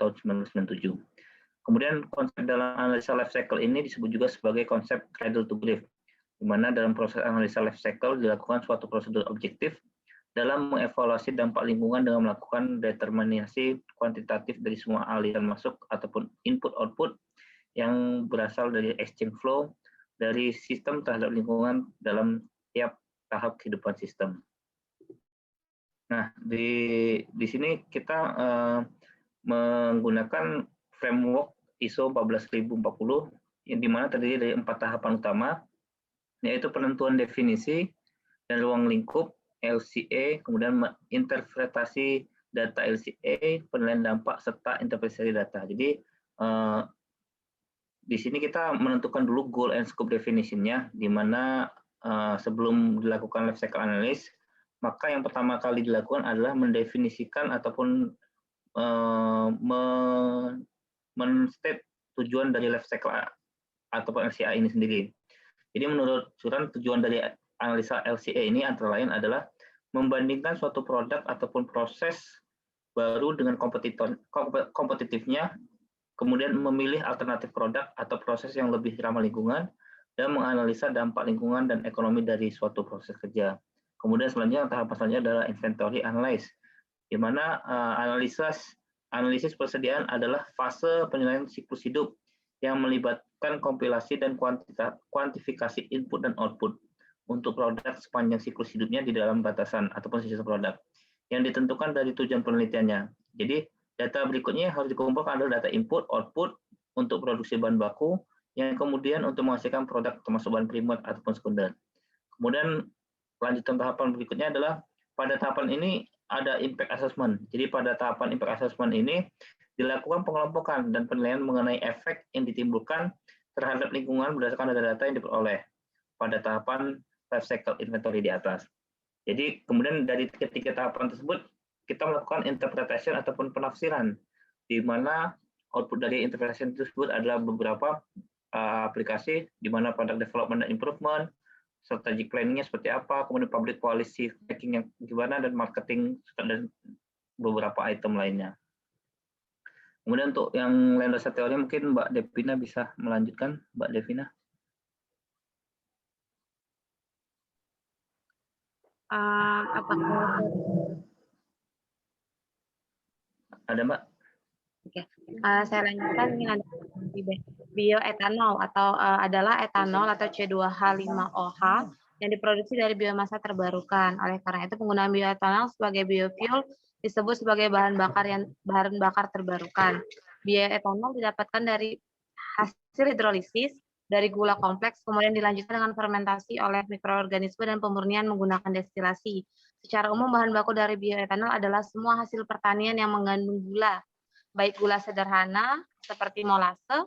tahun 1997. Kemudian konsep dalam analisa life cycle ini disebut juga sebagai konsep cradle to grave, di mana dalam proses analisa life cycle dilakukan suatu prosedur objektif dalam mengevaluasi dampak lingkungan dengan melakukan determinasi kuantitatif dari semua aliran masuk ataupun input-output yang berasal dari exchange flow dari sistem terhadap lingkungan dalam tiap tahap kehidupan sistem. Nah, di sini kita menggunakan framework ISO 14040 yang dimana terdiri dari 4 tahapan utama, yaitu penentuan definisi dan ruang lingkup LCA, kemudian interpretasi data LCA, penilaian dampak, serta interpretasi data. Jadi di sini kita menentukan dulu goal and scope definition-nya, di mana sebelum dilakukan life cycle analysis, maka yang pertama kali dilakukan adalah mendefinisikan ataupun men-state tujuan dari life cycle ataupun LCA ini sendiri. Jadi menurut Suran, tujuan dari analisa LCA ini antara lain adalah membandingkan suatu produk ataupun proses baru dengan kompetitifnya, kemudian memilih alternatif produk atau proses yang lebih ramah lingkungan, dan menganalisa dampak lingkungan dan ekonomi dari suatu proses kerja. Kemudian selanjutnya, tahap selanjutnya adalah inventory analysis, di mana analisis persediaan adalah fase penilaian siklus hidup yang melibatkan kompilasi dan kuantifikasi input dan output untuk produk sepanjang siklus hidupnya di dalam batasan ataupun sisa produk yang ditentukan dari tujuan penelitiannya. Jadi data berikutnya harus dikumpulkan adalah data input, output untuk produksi bahan baku, yang kemudian untuk menghasilkan produk termasuk bahan primer ataupun sekunder. Kemudian lanjutan tahapan berikutnya adalah pada tahapan ini ada impact assessment. Jadi pada tahapan impact assessment ini dilakukan pengelompokan dan penilaian mengenai efek yang ditimbulkan terhadap lingkungan berdasarkan data-data yang diperoleh pada tahapan life cycle inventory di atas. Jadi kemudian dari ketiga tahapan tersebut kita melakukan interpretation ataupun penafsiran, di mana output dari interpretation tersebut adalah beberapa aplikasi, di mana product development dan improvement, strategic planning-nya seperti apa, kemudian public policy making yang gimana, dan marketing dan beberapa item lainnya. Kemudian untuk yang lain dasar teori mungkin Mbak Devina bisa melanjutkan, Mbak Devina. Ada Mbak? Oke, saya lanjutkan. Ini ada bioetanol atau adalah etanol atau C2H5OH yang diproduksi dari biomasa terbarukan. Oleh karena itu penggunaan bioetanol sebagai biofuel disebut sebagai bahan bakar terbarukan. Bioetanol didapatkan dari hasil hidrolisis dari gula kompleks, kemudian dilanjutkan dengan fermentasi oleh mikroorganisme dan pemurnian menggunakan destilasi. Secara umum bahan baku dari bioetanol adalah semua hasil pertanian yang mengandung gula, baik gula sederhana seperti molase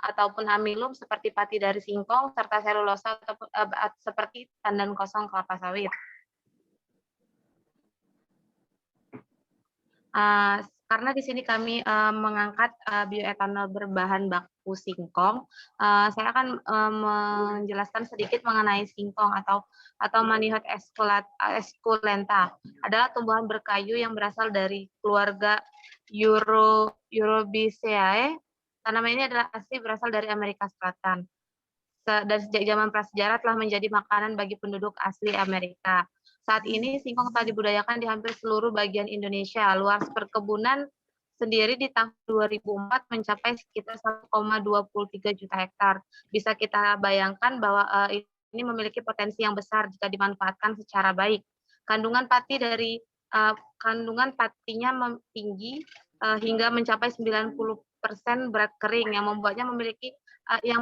ataupun amilum seperti pati dari singkong, serta selulosa seperti tandan kosong kelapa sawit. Karena di sini kami mengangkat bioetanol berbahan baku singkong, saya akan menjelaskan sedikit mengenai singkong atau Manihot esculenta. Adalah tumbuhan berkayu yang berasal dari keluarga Eurobiaceae. Tanaman ini adalah asli berasal dari Amerika Selatan. Dan sejak zaman prasejarah telah menjadi makanan bagi penduduk asli Amerika. Saat ini singkong telah dibudidayakan di hampir seluruh bagian Indonesia. Luas perkebunan sendiri di tahun 2004 mencapai sekitar 1,23 juta hektar. Bisa kita bayangkan bahwa ini memiliki potensi yang besar jika dimanfaatkan secara baik. Kandungan patinya tinggi hingga mencapai 90% berat kering yang membuatnya memiliki yang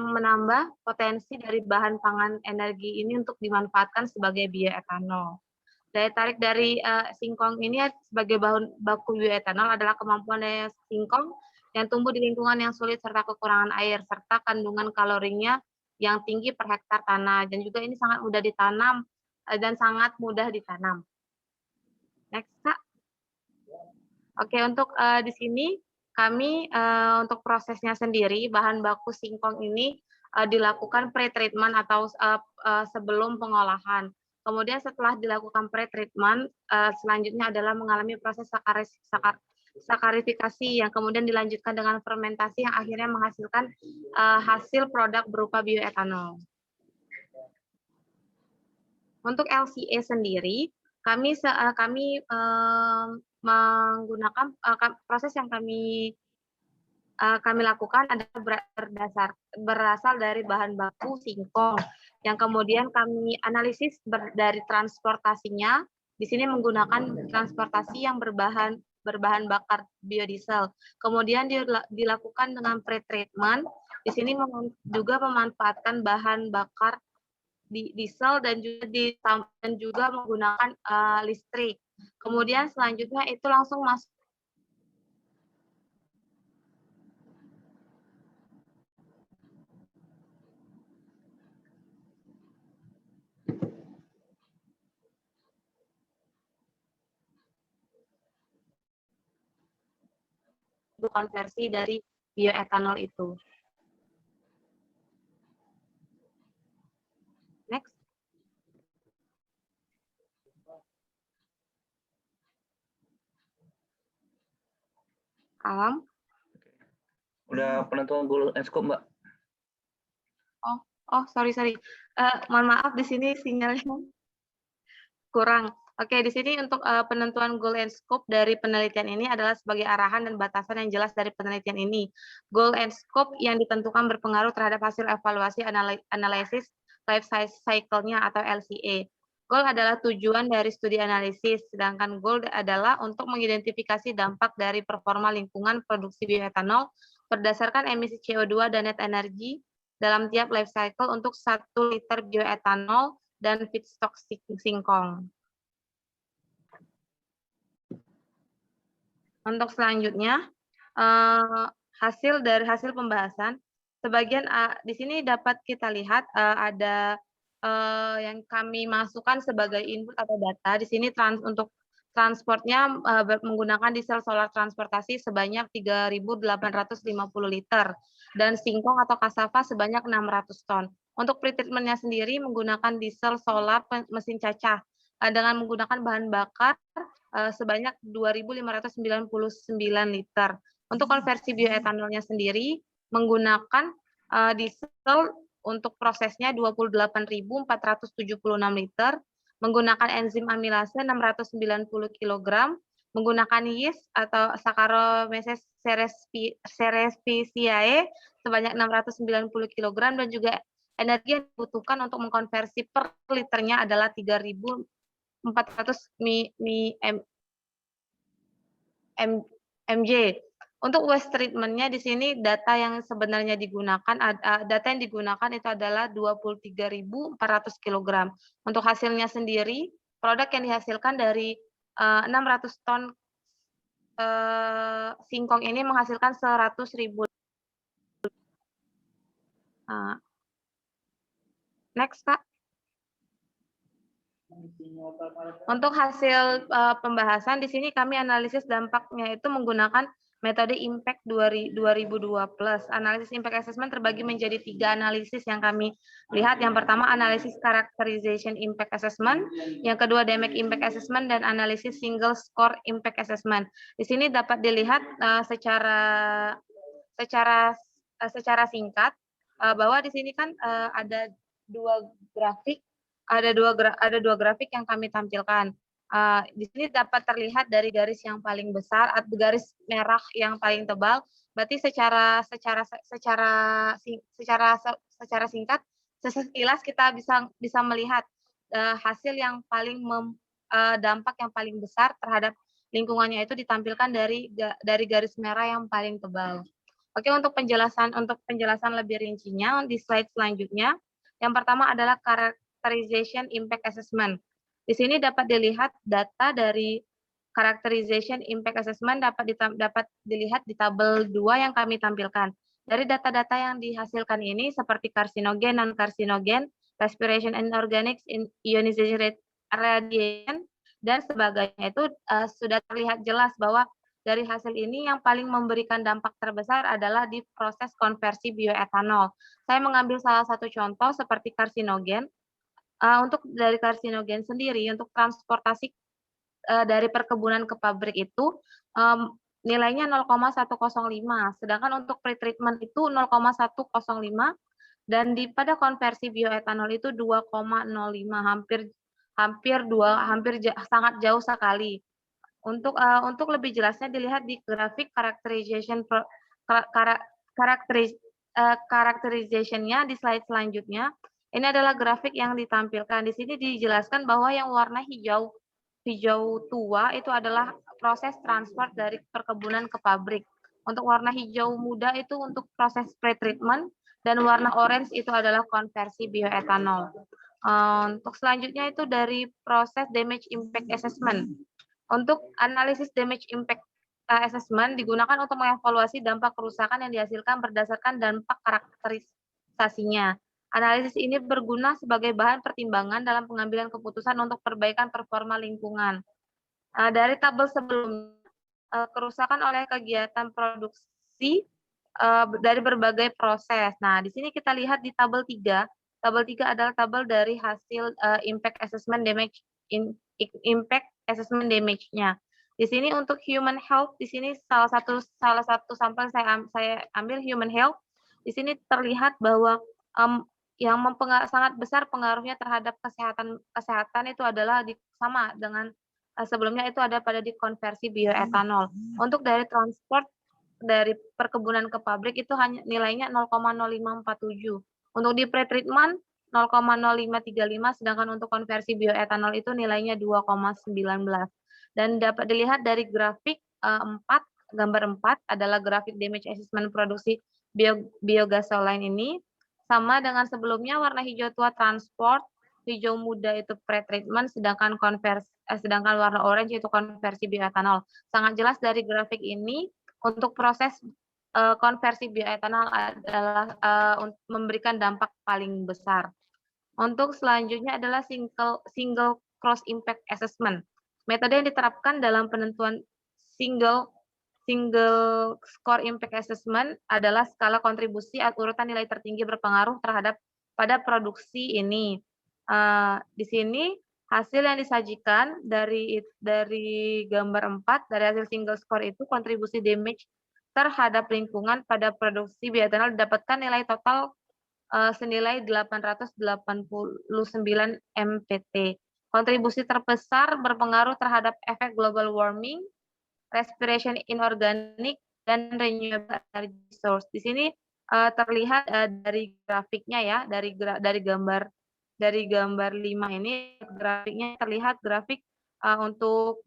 menambah potensi dari bahan pangan energi ini untuk dimanfaatkan sebagai bioetanol. Daya tarik dari singkong ini sebagai bahan baku bioetanol adalah kemampuan daya singkong yang tumbuh di lingkungan yang sulit serta kekurangan air, serta kandungan kalorinya yang tinggi per hektar tanah, dan juga ini sangat mudah ditanam dan sangat mudah ditanam. Next, Kak. Oke, untuk di sini kami untuk prosesnya sendiri, bahan baku singkong ini dilakukan pre-treatment atau sebelum pengolahan. Kemudian setelah dilakukan pre-treatment, selanjutnya adalah mengalami proses sakarifikasi yang kemudian dilanjutkan dengan fermentasi yang akhirnya menghasilkan hasil produk berupa bioetanol. Untuk LCA sendiri, kami menggunakan proses yang kami lakukan adalah berasal dari bahan baku singkong yang kemudian kami analisis dari transportasinya. Di sini menggunakan transportasi yang berbahan bakar biodiesel. Kemudian dilakukan dengan pre-treatment Di sini juga memanfaatkan bahan bakar diesel dan juga menggunakan listrik. Kemudian selanjutnya itu langsung masuk konversi dari bioetanol itu. Next. Alam. Udah penentuan goal and scope, Mbak? Oh, sorry. Mohon maaf, di sini sinyalnya kurang. Oke, di sini untuk penentuan goal and scope dari penelitian ini adalah sebagai arahan dan batasan yang jelas dari penelitian ini. Goal and scope yang ditentukan berpengaruh terhadap hasil evaluasi analisis life cycle-nya atau LCA. Goal adalah tujuan dari studi analisis, sedangkan goal adalah untuk mengidentifikasi dampak dari performa lingkungan produksi bioetanol berdasarkan emisi CO2 dan net energi dalam tiap life cycle untuk 1 liter bioetanol dan feedstock singkong. Untuk selanjutnya, hasil pembahasan, sebagian di sini dapat kita lihat ada yang kami masukkan sebagai input atau data. Di sini untuk transportnya menggunakan diesel solar transportasi sebanyak 3.850 liter dan singkong atau cassava sebanyak 600 ton. Untuk pretreatment-nya sendiri menggunakan diesel solar mesin cacah dengan menggunakan bahan bakar sebanyak 2.599 liter. Untuk konversi bioetanolnya sendiri menggunakan diesel untuk prosesnya 28.476 liter, menggunakan enzim amilase 690 kg, menggunakan yeast atau Saccharomyces cerevisiae sebanyak 690 kg, dan juga energi yang dibutuhkan untuk mengkonversi per liternya adalah 3.400 mj. Untuk waste treatment-nya di sini data yang sebenarnya digunakan itu adalah 23.400 kg. Untuk hasilnya sendiri, produk yang dihasilkan dari 600 ton singkong ini menghasilkan 100.000. Next, Kak. Untuk hasil pembahasan di sini kami analisis dampaknya itu menggunakan metode Impact 2002+. Analisis Impact Assessment terbagi menjadi 3 analisis yang kami lihat. Yang pertama analisis Characterization Impact Assessment, yang kedua Damage Impact Assessment, dan analisis Single Score Impact Assessment. Di sini dapat dilihat secara singkat bahwa di sini kan ada dua grafik yang kami tampilkan. Di sini dapat terlihat dari garis yang paling besar atau garis merah yang paling tebal. Berarti secara singkat, sekilas kita bisa melihat hasil yang paling dampak yang paling besar terhadap lingkungannya itu ditampilkan dari garis merah yang paling tebal. Oke, untuk penjelasan lebih rincinya di slide selanjutnya, yang pertama adalah Characterization Impact Assessment. Di sini dapat dilihat data dari Characterization Impact Assessment dapat dilihat di tabel 2 yang kami tampilkan. Dari data-data yang dihasilkan ini seperti karsinogen, non-karsinogen, respiration and organics, ionization radiation, dan sebagainya itu sudah terlihat jelas bahwa dari hasil ini yang paling memberikan dampak terbesar adalah di proses konversi bioetanol. Saya mengambil salah satu contoh seperti karsinogen. Untuk dari karsinogen sendiri, untuk transportasi dari perkebunan ke pabrik itu nilainya 0,105, sedangkan untuk pretreatment itu 0,105, dan pada konversi bioetanol itu 2,05, sangat jauh sekali. Untuk lebih jelasnya dilihat di grafik characterization-nya di slide selanjutnya. Ini adalah grafik yang ditampilkan. Di sini dijelaskan bahwa yang warna hijau tua itu adalah proses transport dari perkebunan ke pabrik. Untuk warna hijau muda itu untuk proses pretreatment, dan warna orange itu adalah konversi bioetanol. Untuk selanjutnya itu dari proses damage impact assessment. Untuk analisis damage impact assessment digunakan untuk mengevaluasi dampak kerusakan yang dihasilkan berdasarkan dampak karakterisasinya. Analisis ini berguna sebagai bahan pertimbangan dalam pengambilan keputusan untuk perbaikan performa lingkungan. Dari tabel sebelumnya, kerusakan oleh kegiatan produksi dari berbagai proses. Nah, di sini kita lihat di tabel 3. Tabel 3 adalah tabel dari hasil impact assessment damage impact assessment damage-nya. Di sini untuk human health, di sini salah satu sampel saya ambil human health. Di sini terlihat bahwa yang sangat besar pengaruhnya terhadap kesehatan itu adalah sama dengan sebelumnya itu ada pada di konversi bioetanol. Untuk dari transport dari perkebunan ke pabrik itu hanya nilainya 0,0547. Untuk di pretreatment 0,0535, sedangkan untuk konversi bioetanol itu nilainya 2,19. Dan dapat dilihat dari grafik 4, gambar 4 adalah grafik damage assessment produksi biogasoline ini. Sama dengan sebelumnya, warna hijau tua transport, hijau muda itu pretreatment, sedangkan warna orange itu konversi bioetanol. Sangat jelas dari grafik ini untuk proses konversi bioetanol adalah memberikan dampak paling besar. Untuk selanjutnya adalah single cross impact assessment. Metode yang diterapkan dalam penentuan single score impact assessment adalah skala kontribusi urutan nilai tertinggi berpengaruh terhadap pada produksi ini. Di sini hasil yang disajikan dari gambar 4 dari hasil single score itu kontribusi damage terhadap lingkungan pada produksi bioetanol didapatkan nilai total senilai 889 MPT. Kontribusi terbesar berpengaruh terhadap efek global warming, respiration inorganic, dan renewable energy source. Di sini terlihat dari grafiknya ya, dari gambar 5 ini grafiknya terlihat grafik untuk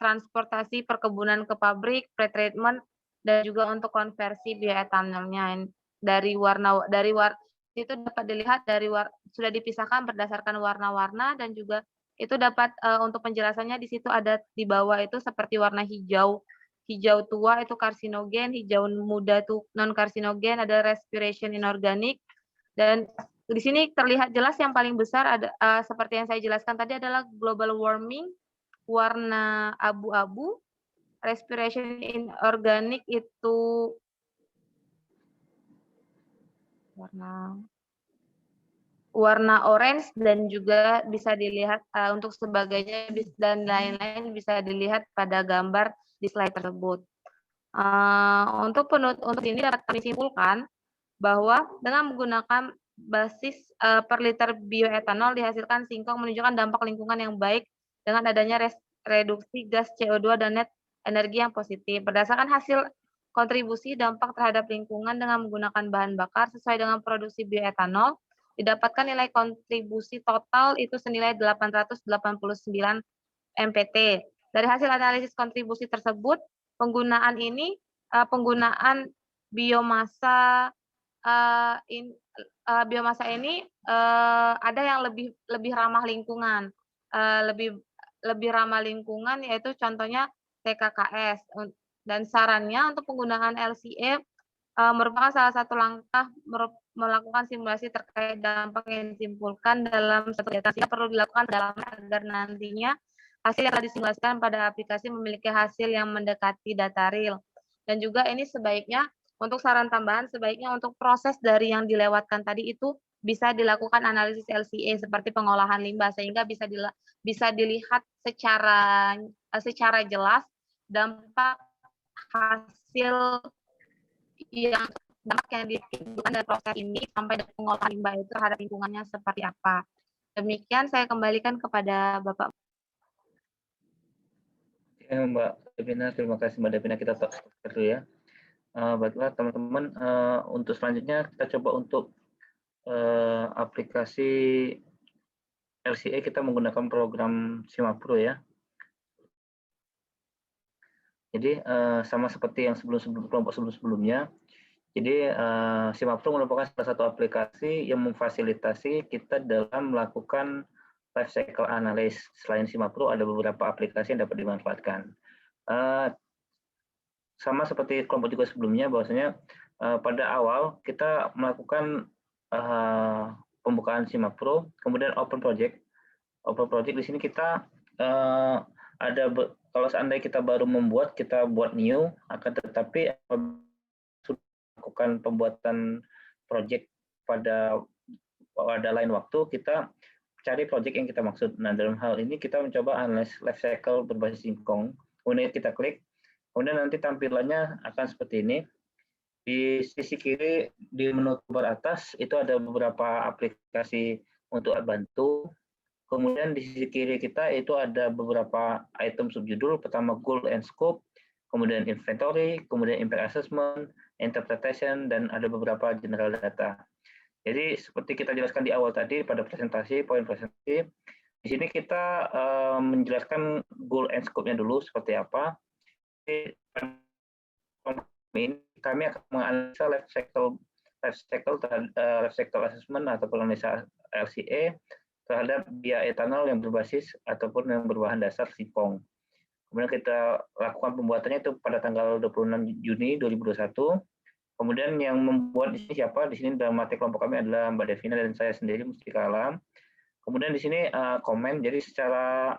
transportasi perkebunan ke pabrik, pretreatment, dan juga untuk konversi bioetanolnya. Dari warna itu dapat dilihat sudah dipisahkan berdasarkan warna-warna, dan juga itu dapat untuk penjelasannya di situ ada di bawah itu seperti warna hijau tua itu karsinogen, hijau muda itu non karsinogen, ada respiration inorganic, dan di sini terlihat jelas yang paling besar ada seperti yang saya jelaskan tadi adalah global warming warna abu-abu, respiration inorganic itu warna orange, dan juga bisa dilihat untuk sebagainya dan lain-lain bisa dilihat pada gambar di slide tersebut. Untuk ini dapat kami simpulkan bahwa dengan menggunakan basis per liter bioetanol dihasilkan singkong menunjukkan dampak lingkungan yang baik dengan adanya reduksi gas CO2 dan net energi yang positif. Berdasarkan hasil kontribusi dampak terhadap lingkungan dengan menggunakan bahan bakar sesuai dengan produksi bioetanol, didapatkan nilai kontribusi total itu senilai 889 MPT. Dari hasil analisis kontribusi tersebut, penggunaan biomasa ini ada yang lebih ramah lingkungan, lebih ramah lingkungan, yaitu contohnya TKKS, dan sarannya untuk penggunaan LCA merupakan salah satu langkah melakukan simulasi terkait dampak yang disimpulkan dalam satu data, sehingga perlu dilakukan pendalaman agar nantinya hasil yang telah disimulasikan pada aplikasi memiliki hasil yang mendekati data real. Dan juga ini sebaiknya untuk saran tambahan, sebaiknya untuk proses dari yang dilewatkan tadi itu bisa dilakukan analisis LCA seperti pengolahan limbah, sehingga bisa dilihat secara jelas dampak hasil yang ditimbulkan dari proses ini sampai dari pengolahan limbah itu terhadap lingkungannya seperti apa. Demikian saya kembalikan kepada Bapak. Ya, Mbak Devina, terima kasih Mbak Devina, kita stop dulu ya. Baiklah teman-teman, untuk selanjutnya kita coba untuk aplikasi LCA kita menggunakan program Simapro ya. Jadi sama seperti yang kelompok sebelum-sebelumnya. Jadi SIMAPRO merupakan salah satu aplikasi yang memfasilitasi kita dalam melakukan life cycle analysis. Selain SIMAPRO ada beberapa aplikasi yang dapat dimanfaatkan. Sama seperti kelompok juga sebelumnya, bahwasanya pada awal kita melakukan pembukaan SIMAPRO, kemudian open project. Open project di sini kita ada kalau seandainya kita baru membuat, kita buat new, akan tetapi sudah melakukan pembuatan project pada lain waktu, kita cari project yang kita maksud. Nah, dalam hal ini kita mencoba analysis life cycle berbasis singkong. Kemudian kita klik, kemudian nanti tampilannya akan seperti ini. Di sisi kiri di menu toolbar atas itu ada beberapa aplikasi untuk bantu. Kemudian di sisi kiri kita itu ada beberapa item subjudul, pertama goal and scope, kemudian inventory, kemudian impact assessment, interpretation, dan ada beberapa general data. Jadi seperti kita jelaskan di awal tadi pada presentasi, poin presentasi, di sini kita menjelaskan goal and scope-nya dulu seperti apa. Ini kami akan menganalisa life cycle assessment ataupun analisa LCA terhadap bioetanol yang berbasis ataupun yang berbahan dasar singkong. Kemudian kita lakukan pembuatannya itu pada tanggal 26 Juni 2021. Kemudian yang membuat di sini siapa? Di sini dalam materi kelompok kami adalah Mbak Devina dan saya sendiri, Mustika Alam. Kemudian di sini komen, jadi secara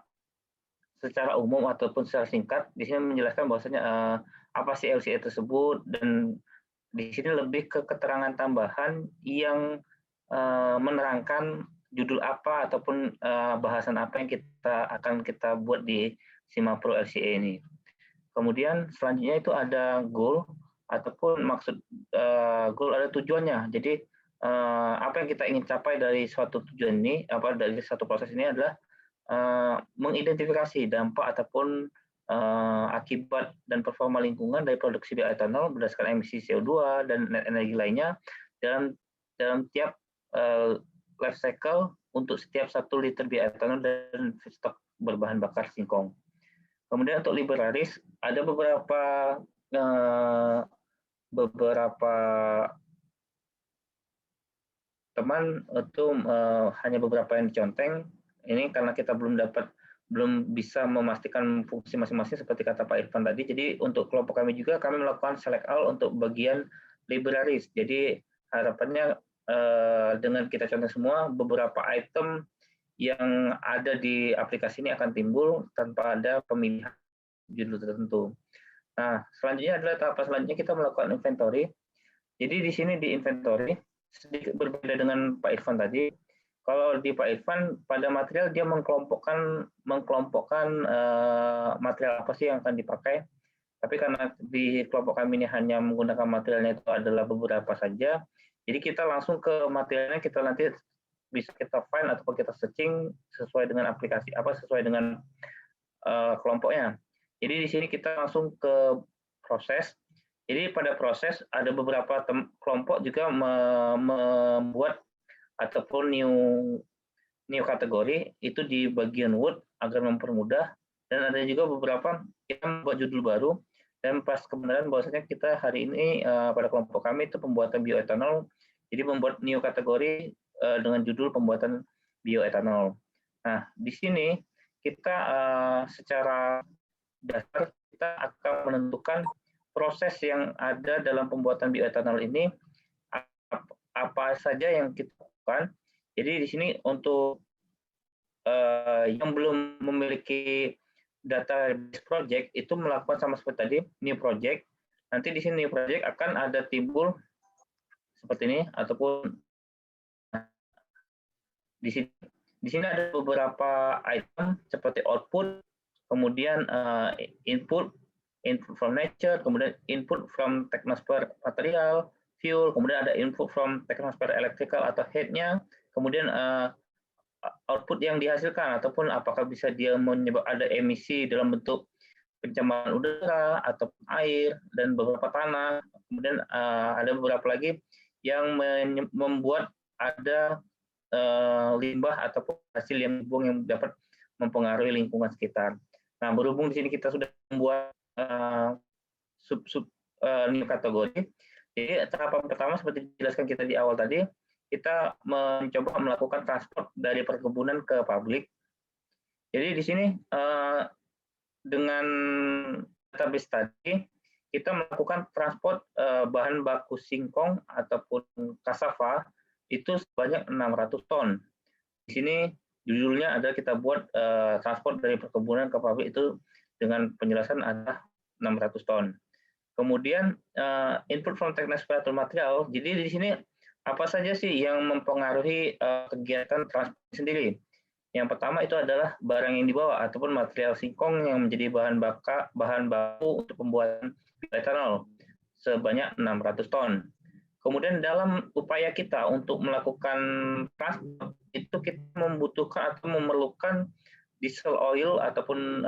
umum ataupun secara singkat di sini menjelaskan bahwasanya apa sih LCA tersebut, dan di sini lebih ke keterangan tambahan yang menerangkan judul apa ataupun bahasan apa yang akan kita buat di SIMAPRO LCA ini. Kemudian selanjutnya itu ada goal ataupun maksud goal, ada tujuannya. Jadi apa yang kita ingin capai dari suatu tujuan ini, dari satu proses ini adalah mengidentifikasi dampak ataupun akibat dan performa lingkungan dari produksi bioetanol berdasarkan emisi CO2 dan net energi lainnya dalam tiap life cycle untuk setiap 1 liter bioetanol dan feedstock berbahan bakar singkong. Kemudian untuk liberalis ada beberapa teman itu hanya beberapa yang diconteng. Ini karena kita belum bisa memastikan fungsi masing-masing seperti kata Pak Irfan tadi. Jadi untuk kelompok kami juga kami melakukan select all untuk bagian liberalis. Jadi harapannya dengan kita contoh semua, beberapa item yang ada di aplikasi ini akan timbul tanpa ada pemilihan judul tertentu. Nah, selanjutnya adalah tahap selanjutnya kita melakukan inventory. Jadi di sini di inventory sedikit berbeda dengan Pak Irfan tadi. Kalau di Pak Irfan pada material dia mengkelompokkan material apa sih yang akan dipakai. Tapi karena di kelompok kami ini hanya menggunakan materialnya itu adalah beberapa saja. Jadi kita langsung ke materialnya, kita nanti bisa kita find ataupun kita searching sesuai dengan aplikasi sesuai dengan kelompoknya. Jadi di sini kita langsung ke proses. Jadi pada proses ada beberapa kelompok juga membuat ataupun new kategori itu di bagian wood agar mempermudah, dan ada juga beberapa kita membuat judul baru. Dan pas kebenaran bahwasanya kita hari ini pada kelompok kami itu pembuatan bioetanol, jadi membuat new kategori dengan judul pembuatan bioetanol. Nah, di sini kita secara dasar kita akan menentukan proses yang ada dalam pembuatan bioetanol ini apa saja yang kita lakukan. Jadi di sini untuk yang belum memiliki database project itu melakukan sama seperti tadi new project. Nanti di sini new project akan ada timbul seperti ini ataupun di sini ada beberapa item seperti output, kemudian input from nature, kemudian input from technosfer material, fuel, kemudian ada input from technosfer electrical atau head-nya, kemudian output yang dihasilkan ataupun apakah bisa dia ada emisi dalam bentuk pencemaran udara atau air dan beberapa tanah. Kemudian ada beberapa lagi yang membuat ada limbah ataupun hasil yang dibuang yang dapat mempengaruhi lingkungan sekitar. Nah, berhubung di sini kita sudah membuat sub new kategori. Jadi tahapan pertama seperti dijelaskan kita di awal tadi, kita mencoba melakukan transport dari perkebunan ke pabrik. Jadi di sini dengan database tadi kita melakukan transport bahan baku singkong ataupun cassava itu sebanyak 600 ton. Di sini judulnya adalah kita buat transport dari perkebunan ke pabrik itu dengan penjelasan ada 600 ton. Kemudian input from technical material. Jadi di sini apa saja sih yang mempengaruhi kegiatan transport sendiri? Yang pertama itu adalah barang yang dibawa ataupun material singkong yang menjadi bahan baku untuk pembuatan bioetanol sebanyak 600 ton. Kemudian dalam upaya kita untuk melakukan transport itu kita membutuhkan atau memerlukan diesel oil ataupun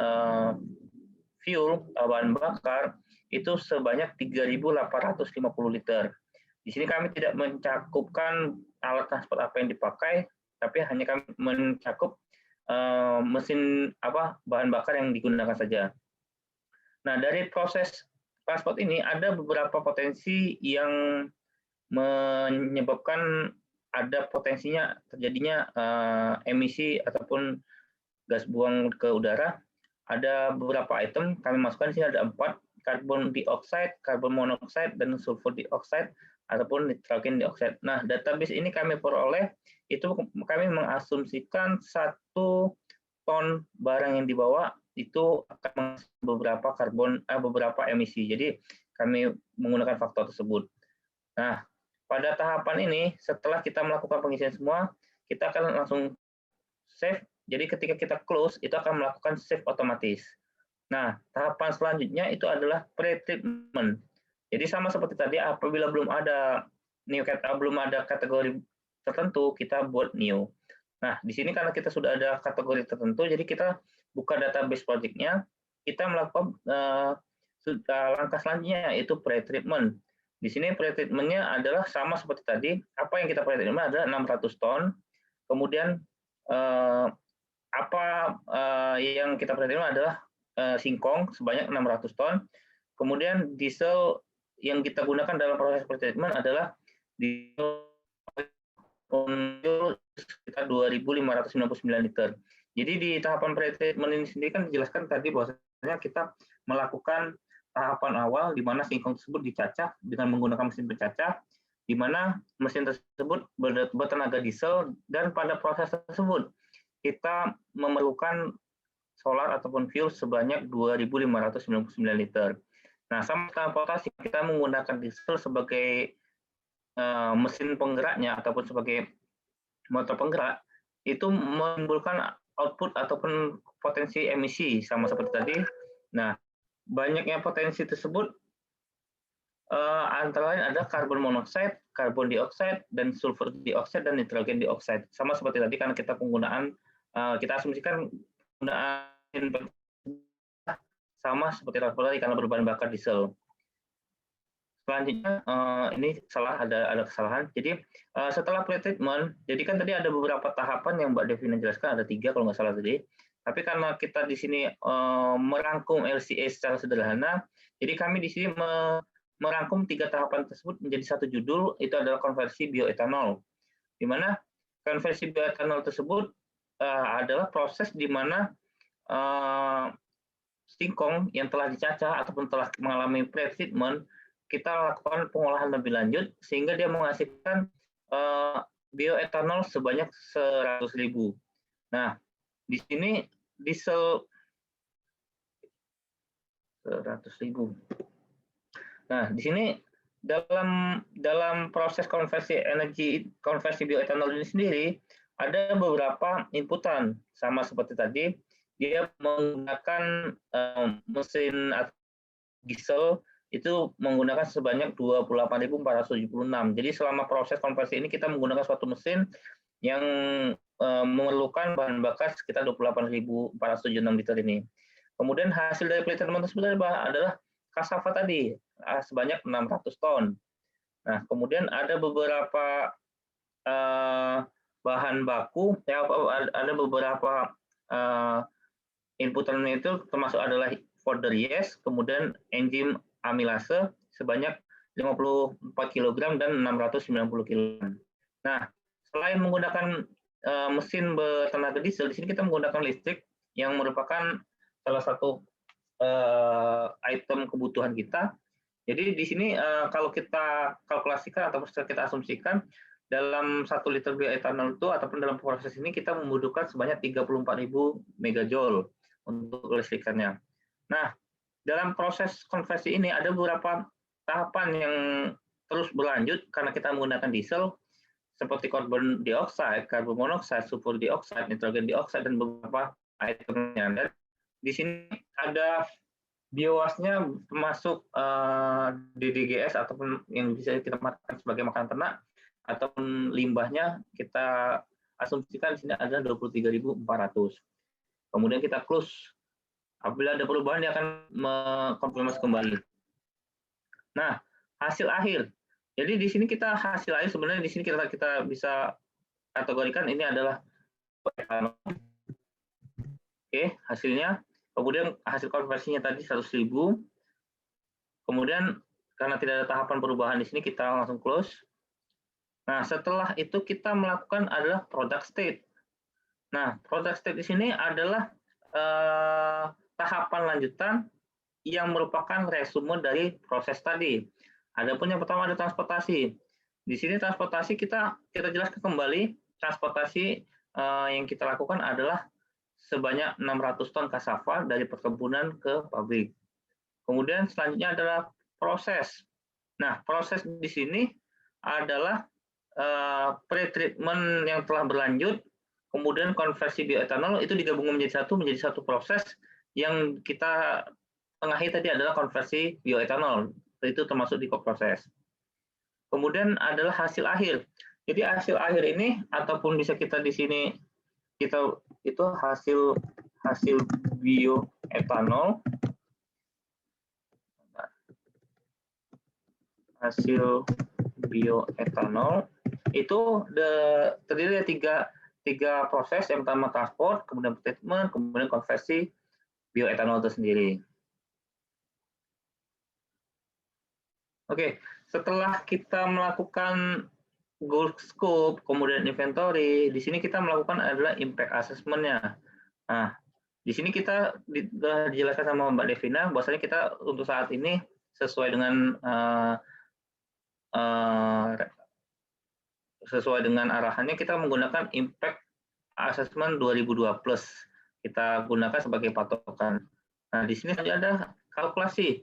fuel bahan bakar itu sebanyak 3.850 liter. Di sini kami tidak mencakupkan alat transport apa yang dipakai, tapi hanya kami mencakup mesin bahan bakar yang digunakan saja. Nah, dari proses transport ini ada beberapa potensi yang menyebabkan ada potensinya terjadinya emisi ataupun gas buang ke udara. Ada beberapa item kami masukkan di sini, ada 4, karbon dioksida, karbon monoksida, dan sulfur dioksida ataupun nitrogen dioksida. Nah, database ini kami peroleh itu kami mengasumsikan 1 ton barang yang dibawa itu akan menghasilkan beberapa emisi. Jadi kami menggunakan faktor tersebut. Nah, pada tahapan ini setelah kita melakukan pengisian semua, kita akan langsung save. Jadi ketika kita close itu akan melakukan save otomatis. Nah, tahapan selanjutnya itu adalah pre-treatment. Jadi sama seperti tadi, apabila belum ada kategori tertentu, kita buat new. Nah, di sini karena kita sudah ada kategori tertentu, jadi kita buka database project-nya, kita melakukan langkah selanjutnya, yaitu pre-treatment. Di sini pre-treatment-nya adalah sama seperti tadi, apa yang kita pre-treatment adalah 600 ton, kemudian yang kita pre-treatment adalah singkong sebanyak 600 ton, kemudian diesel yang kita gunakan dalam proses pre-treatment adalah diesel sekitar 2.599 liter. Jadi di tahapan pre-treatment ini sendiri kan dijelaskan tadi bahwasanya kita melakukan tahapan awal di mana singkong tersebut dicacah dengan menggunakan mesin pencacah, di mana mesin tersebut bertenaga diesel, dan pada proses tersebut kita memerlukan solar ataupun fuel sebanyak 2.599 liter. Nah, sama transportasi kita menggunakan diesel sebagai mesin penggeraknya ataupun sebagai motor penggerak, itu menimbulkan output ataupun potensi emisi sama seperti tadi. Nah, banyaknya potensi tersebut antara lain ada karbon monoksida, karbon dioksida, dan sulfur dioksida, dan nitrogen dioksida. Sama seperti tadi karena kita kita asumsikan penggunaan sama seperti transportasi karena berbahan bakar diesel. Selanjutnya ini ada kesalahan. Jadi setelah pre-treatment, jadi kan tadi ada beberapa tahapan yang Mbak Devina jelaskan, ada 3 kalau nggak salah tadi. Tapi karena kita di sini merangkum LCA secara sederhana, jadi kami di sini merangkum 3 tahapan tersebut menjadi 1 judul, itu adalah konversi bioetanol. Di mana konversi bioetanol tersebut adalah proses di mana singkong yang telah dicacah ataupun telah mengalami pre-treatment, kita lakukan pengolahan lebih lanjut sehingga dia menghasilkan bioetanol sebanyak 100.000. Nah, di sini diesel 100.000. Nah, di sini dalam proses konversi bioetanol ini sendiri ada beberapa inputan, sama seperti tadi dia menggunakan mesin diesel itu menggunakan sebanyak 28.476. Jadi selama proses konversi ini kita menggunakan suatu mesin yang memerlukan bahan bakar sekitar 28.476 liter ini. Kemudian hasil dari pre-treatment tersebut adalah cassava tadi sebanyak 600 ton. Nah, kemudian ada beberapa bahan baku, ada beberapa inputan itu termasuk adalah founder yes, kemudian enzim amilase sebanyak 54 kg dan 690 kg. Nah, selain menggunakan mesin bertenaga diesel, di sini kita menggunakan listrik yang merupakan salah satu item kebutuhan kita. Jadi di sini kalau kita kalkulasikan atau kita asumsikan dalam 1 liter bioetanol itu ataupun dalam proses ini kita membutuhkan sebanyak 34.000 megajoule untuk kelistrikannya. Nah, dalam proses konversi ini ada beberapa tahapan yang terus berlanjut karena kita menggunakan diesel seperti karbon dioksida, karbon monoksida, sulfur dioksida, nitrogen dioksida dan beberapa itemnya. Dan di sini ada bioasnya termasuk DDGS ataupun yang bisa kita makan sebagai makanan ternak ataupun limbahnya kita asumsikan di sini ada 23.400. Kemudian kita close. Apabila ada perubahan dia akan mengkonfirmasi kembali. Nah, hasil akhir. Jadi di sini kita hasil akhir sebenarnya di sini kita bisa kategorikan ini adalah etanol. Oke, hasilnya. Kemudian hasil konversinya tadi 100.000. Kemudian karena tidak ada tahapan perubahan di sini kita langsung close. Nah, setelah itu kita melakukan adalah product state. Nah, product state di sini adalah tahapan lanjutan yang merupakan resume dari proses tadi. Adapun yang pertama ada transportasi. Di sini transportasi kita jelaskan kembali transportasi yang kita lakukan adalah sebanyak 600 ton cassava dari perkebunan ke pabrik. Kemudian selanjutnya adalah proses. Nah, proses di sini adalah pre-treatment yang telah berlanjut, kemudian konversi bioetanol itu digabung menjadi satu proses yang kita tengahi tadi adalah konversi bioetanol. Itu termasuk di koproses. Kemudian adalah hasil akhir. Jadi hasil akhir ini ataupun bisa kita di sini kita itu hasil bioetanol. Hasil bioetanol itu terdiri dari tiga proses. Yang pertama transport, kemudian treatment, kemudian konversi bioetanol itu sendiri. Oke, setelah kita melakukan goal scope, kemudian inventory, di sini kita melakukan adalah impact assessment-nya. Nah, di sini kita dijelaskan sama Mbak Devina, bahwasanya kita untuk saat ini sesuai dengan arahannya kita menggunakan impact assessment 2002 plus. Kita gunakan sebagai patokan. Nah, di sini ada kalkulasi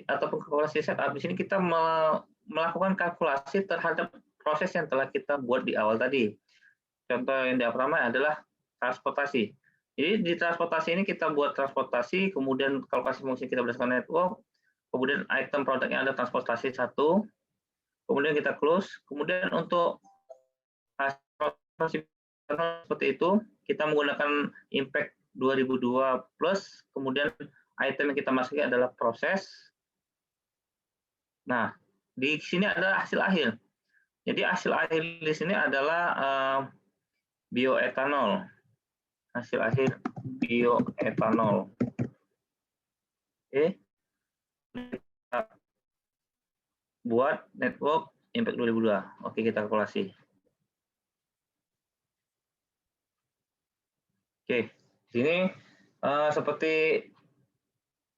ataupun kalkulasi setup. Di sini kita melakukan kalkulasi terhadap proses yang telah kita buat di awal tadi. Contoh yang diagrama adalah transportasi. Jadi di transportasi ini kita buat transportasi, kemudian kalkulasi fungsi kita berdasarkan network, kemudian item produknya ada transportasi 1, kemudian kita close, kemudian untuk transportasi seperti itu kita menggunakan impact 2002 plus, kemudian item yang kita masuki adalah proses. Nah, di sini ada hasil akhir. Jadi hasil akhir di sini adalah bioetanol. Hasil akhir bioetanol. Oke. Kita buat network impact 2002. Oke, kita kalkulasi. Oke, di sini seperti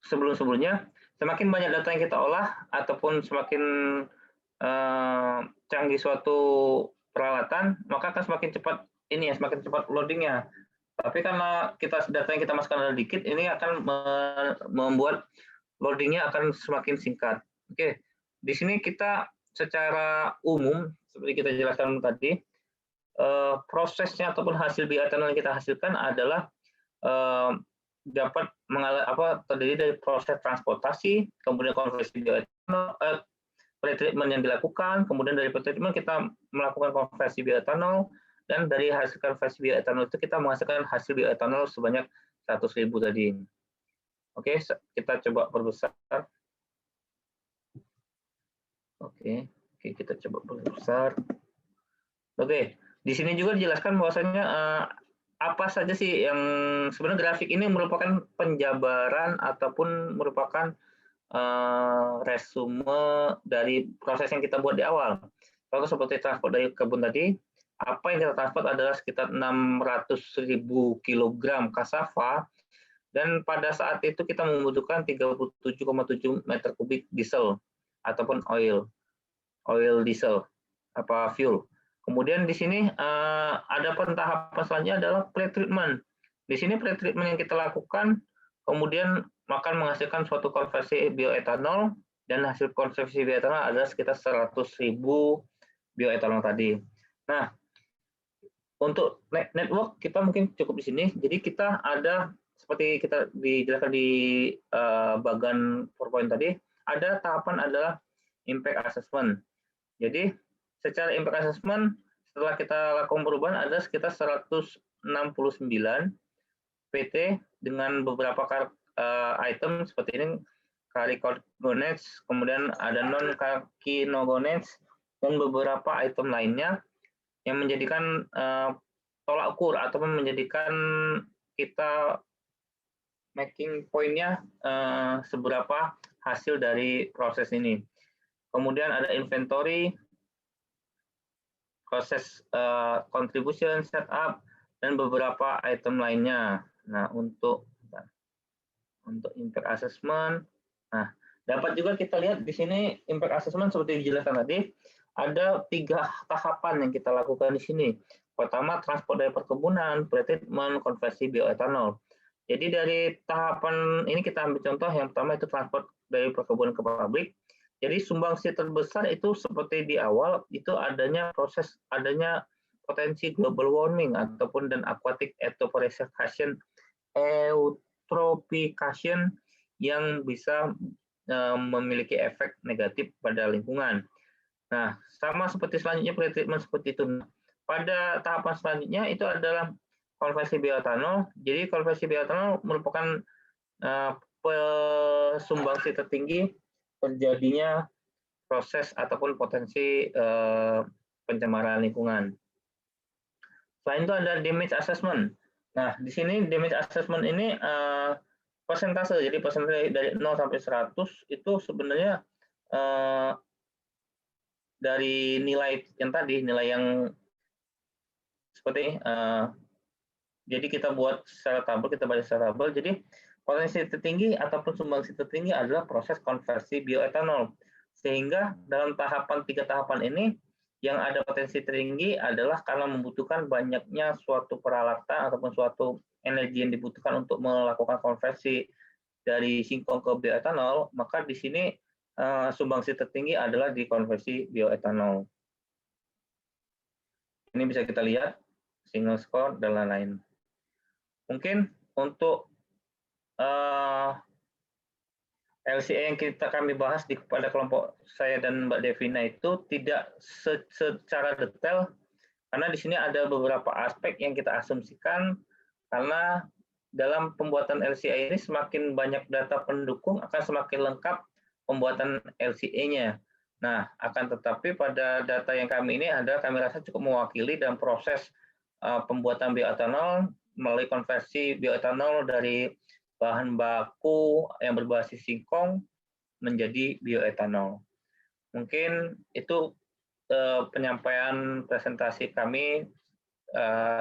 sebelumnya, semakin banyak data yang kita olah ataupun semakin canggih suatu peralatan, maka akan semakin cepat loadingnya. Tapi karena data yang kita masukkan adalah dikit, ini akan membuat loadingnya akan semakin singkat. Oke, di sini kita secara umum seperti kita jelaskan tadi, prosesnya ataupun hasil bioetanol yang kita hasilkan adalah dapat terdiri dari proses transportasi, kemudian konversi bioetanol, pretreatment yang dilakukan, kemudian dari pretreatment kita melakukan konversi bioetanol, dan dari hasil konversi bioetanol itu kita menghasilkan hasil bioetanol sebanyak 100.000 tadi. Oke, kita coba perbesar. Oke, kita coba perbesar. Oke, di sini juga dijelaskan bahwasanya apa saja sih yang sebenarnya grafik ini merupakan penjabaran ataupun merupakan resume dari proses yang kita buat di awal. Kalau seperti transport dari kebun tadi, apa yang kita transport adalah sekitar 600.000 kg cassava, dan pada saat itu kita membutuhkan 37,7 meter kubik diesel ataupun oil diesel fuel. Kemudian di sini ada tahapan selanjutnya adalah pre-treatment. Di sini pre-treatment yang kita lakukan kemudian akan menghasilkan suatu konversi bioetanol, dan hasil konversi bioetanol adalah sekitar 100.000 bioetanol tadi. Nah, untuk network kita mungkin cukup di sini. Jadi kita ada seperti kita dijelaskan di bagian PowerPoint tadi, ada tahapan adalah impact assessment. Jadi secara impact assessment setelah kita lakukan perubahan ada sekitar 169 PT dengan beberapa item seperti ini, carcinogens, kemudian ada non-carcinogens, dan beberapa item lainnya yang menjadikan tolak ukur ataupun menjadikan kita making point-nya seberapa hasil dari proses ini. Kemudian ada inventory, proses contribution, setup, dan beberapa item lainnya. Nah, untuk impact assessment, nah dapat juga kita lihat di sini impact assessment seperti dijelaskan tadi, ada 3 tahapan yang kita lakukan di sini. Pertama, transport dari perkebunan, pre-treatment, konversi bioetanol. Jadi dari tahapan ini kita ambil contoh yang pertama itu transport dari perkebunan ke pabrik. Jadi sumbangsi terbesar itu seperti di awal itu adanya potensi global warming ataupun dan aquatic eutrophication yang bisa memiliki efek negatif pada lingkungan. Nah, sama seperti selanjutnya pre-treatment seperti itu. Pada tahapan selanjutnya itu adalah konversi bioetanol. Jadi konversi bioetanol merupakan sumbangsi tertinggi terjadinya proses ataupun potensi pencemaran lingkungan. Selain itu ada damage assessment. Nah, di sini damage assessment ini persentase. Jadi persentase dari 0 sampai 100 itu sebenarnya dari nilai yang tadi, nilai yang seperti jadi kita buat secara tabel, kita baca secara tabel. Jadi potensi tertinggi ataupun sumbangsi tertinggi adalah proses konversi bioetanol. Sehingga dalam 3 tahapan ini yang ada potensi tertinggi adalah karena membutuhkan banyaknya suatu peralatan ataupun suatu energi yang dibutuhkan untuk melakukan konversi dari singkong ke bioetanol, maka di sini sumbangsi tertinggi adalah di konversi bioetanol. Ini bisa kita lihat single score dan lain-lain. Mungkin untuk LCA yang kami bahas pada kelompok saya dan Mbak Devina itu tidak secara detail, karena di sini ada beberapa aspek yang kita asumsikan, karena dalam pembuatan LCA ini semakin banyak data pendukung akan semakin lengkap pembuatan LCA-nya. Nah, akan tetapi pada data yang kami ini kami rasa cukup mewakili dalam proses pembuatan bioetanol melalui konversi bioetanol dari bahan baku yang berbasis singkong menjadi bioetanol. Mungkin itu penyampaian presentasi kami,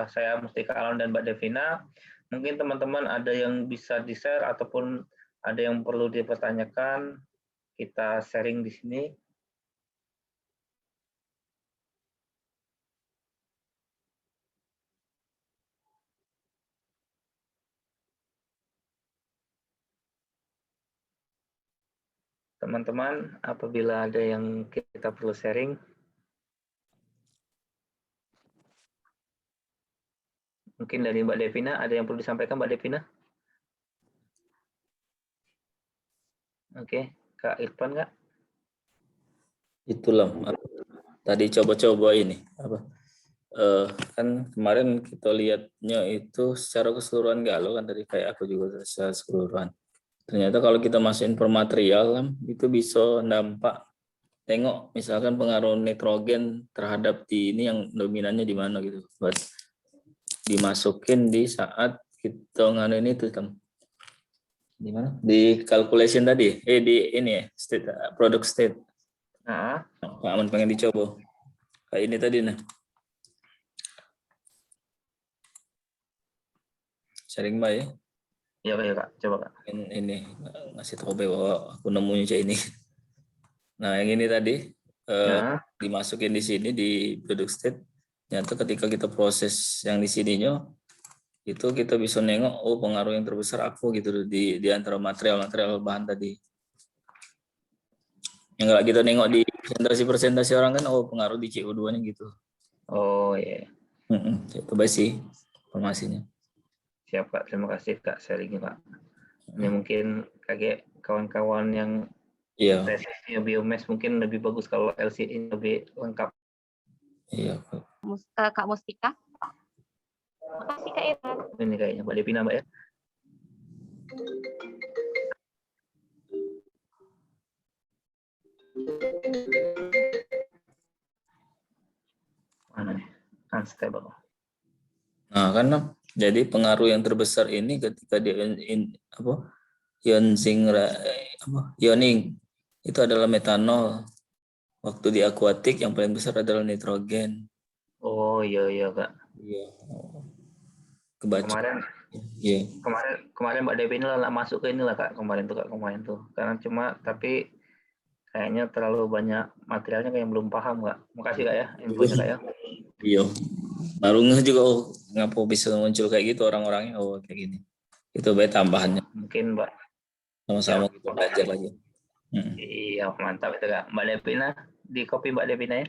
saya Mustika Alon dan Mbak Devina. Mungkin teman-teman ada yang bisa di-share ataupun ada yang perlu dipertanyakan, kita sharing di sini. Teman-teman, apabila ada yang kita perlu sharing, mungkin dari Mbak Devina, ada yang perlu disampaikan Mbak Devina? Oke, Kak Irfan nggak? Itulah tadi coba-coba ini kan kemarin kita lihatnya itu secara keseluruhan galau kan, tadi kayak aku juga secara keseluruhan. Ternyata kalau kita masukin per material kan itu bisa dampak, tengok misalkan pengaruh nitrogen terhadap di ini yang dominannya di mana gitu. dimasukin di saat kita nganu ini tuh Tam. Di mana? Di calculation tadi. Di ini ya, state product state. Nah, Pak Aman pengen dicoba. Kayak ini tadi nah. Sharing Mbak ya. ya Kak, coba Kak. Ini ngasih tahu bahwa aku nemunya kayak ini. Nah, yang ini tadi Nah, dimasukin di sini di product state. Ternyata ketika kita proses yang di sininya itu kita bisa nengok pengaruh yang terbesar apa gitu di antara material bahan tadi. Yang nggak kita nengok di presentasi orang kan pengaruh di CO2-nya gitu. oh iya. Itu baik sih informasinya. Siap Kak, terima kasih Kak sharingnya Kak. Ini mungkin kayak kawan-kawan yang tesisnya biomass mungkin lebih bagus kalau LCD lebih lengkap. Iya. Kak Mustika. Makasih Kak Irfan. Ini kayaknya Mbak Devina Mbak ya. Mana nih? Unstable. Nah, kan jadi pengaruh yang terbesar ini ketika dia ioning itu adalah metanol. Waktu di akuatik yang paling besar adalah nitrogen. Oh iya Kak. Iya. Kebaca. Kemarin Mbak Devi ini lah masuk ke inilah Kak kemarin tuh. Karena tapi kayaknya terlalu banyak materialnya kayak belum paham Kak. Makasih Kak ya infonya Kak ya. Iya. Baru juga ngapa bisa muncul kayak gitu orang-orangnya kayak gini. Itu baik tambahannya. Mungkin Mbak Sama-sama kita belajar lagi. Iya mantap itu Kak. Mbak Devina di copy Mbak Devina ya.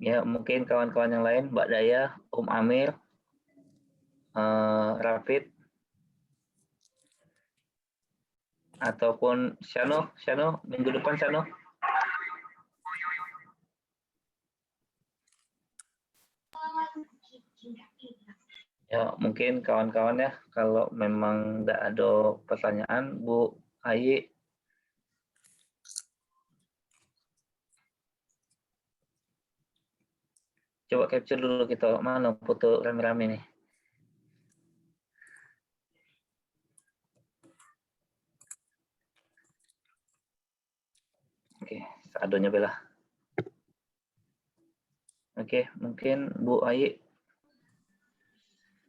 Ya mungkin kawan-kawan yang lain Mbak Daya, Om Amir, Rafid ataupun Shano minggu depan Shano. Ya mungkin kawan-kawan ya kalau memang tidak ada pertanyaan Bu Ayi. Coba capture dulu kita mana foto rame-rame nih. Oke, seadanya Bella. Oke, mungkin Bu Ayi.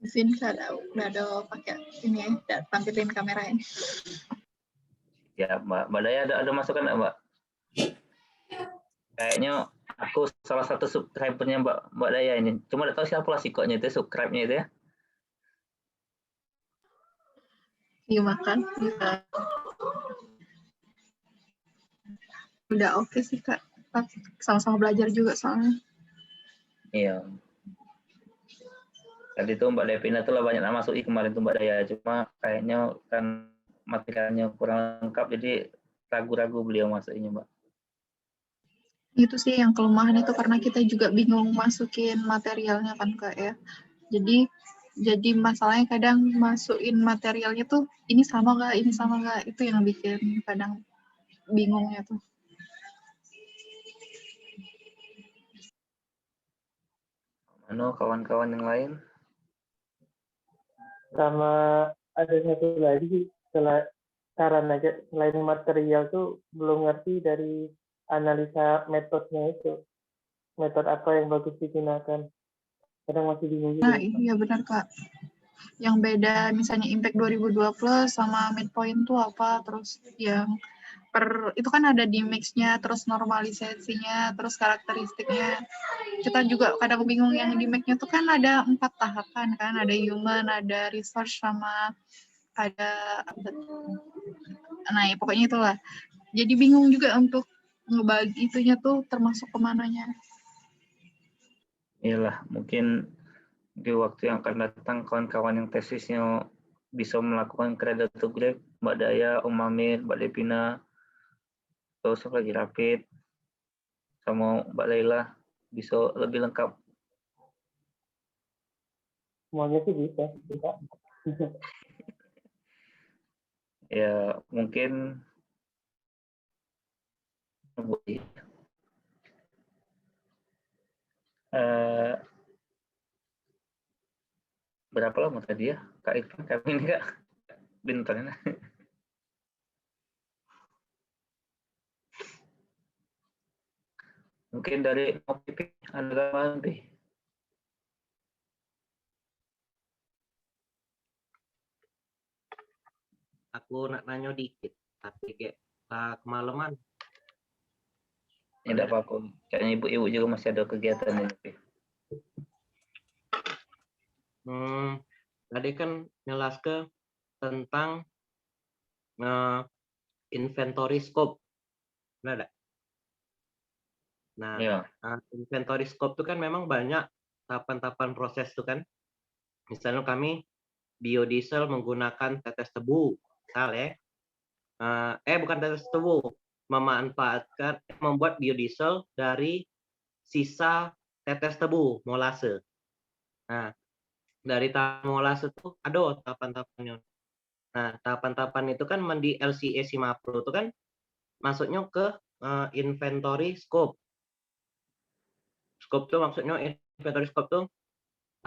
Di sini udah ada pakai ini ya, tampilin kamera ini. Ya, Mbak Daya ada masukan nggak Mbak? Kayaknya aku salah satu subscribernya Mbak Daya ini. Cuma nggak tahu siapa lah sikotnya itu, subscribe-nya itu ya. Iya makan, bisa. Udah oke sih Kak. Sama-sama belajar juga soalnya. Iya. Tadi tuh Mbak Devina tuh lah banyak masuk kemarin tuh Mbak Daya. Cuma kayaknya kan materialnya kurang lengkap, jadi ragu-ragu beliau masukinnya Mbak. Itu sih yang kelemahan itu karena kita juga bingung masukin materialnya kan Kak ya. Jadi masalahnya kadang masukin materialnya tuh ini sama nggak, itu yang bikin kadang bingungnya tuh. Mana kawan-kawan yang lain? Sama ada satu lagi saran aja, selain material tuh belum ngerti dari analisa metodenya itu, metode apa yang bagus digunakan, kadang masih bingung juga. Nah iya benar Kak, yang beda misalnya impact 2020 sama midpoint tuh apa, terus yang itu kan ada di mix-nya, terus normalisasinya, terus karakteristiknya. Kita juga kadang bingung yang di mix-nya tuh kan ada 4 tahapan kan, ada human, ada research, sama ada nah ya pokoknya itulah. Jadi bingung juga untuk ngebagi itunya tuh termasuk kemananya. Iyalah, mungkin di waktu yang akan datang kawan-kawan yang tesisnya bisa melakukan cradle to grave, Mbak Daya, Om Amir, Mbak Devina, terus lagi Rapid, sama Mbak Laila bisa lebih lengkap. Semuanya sih bisa. Ya mungkin berapa lama tadi ya Kak Irfan? Kami ini Kak bintangnya. Mungkin dari OPP ada tambahan Pi? Aku nak nanya dikit, tapi kayak kemalaman. Tidak apa-apa. Kayaknya ibu-ibu juga masih ada kegiatan ini Pi. Tadi kan nyelaskan tentang inventory scope, benar tak? Nah, Ya. inventory scope itu kan memang banyak tahapan-tahapan proses itu kan. Misalnya kami biodiesel menggunakan tetes tebu, misal ya. Bukan tetes tebu, membuat biodiesel dari sisa tetes tebu, molase. Nah, dari molase itu ada tahapan-tahapannya. Nah, tahapan-tahapan itu kan di LCA Simapro itu kan masuknya ke inventory scope. Scope itu maksudnya inventory scope tuh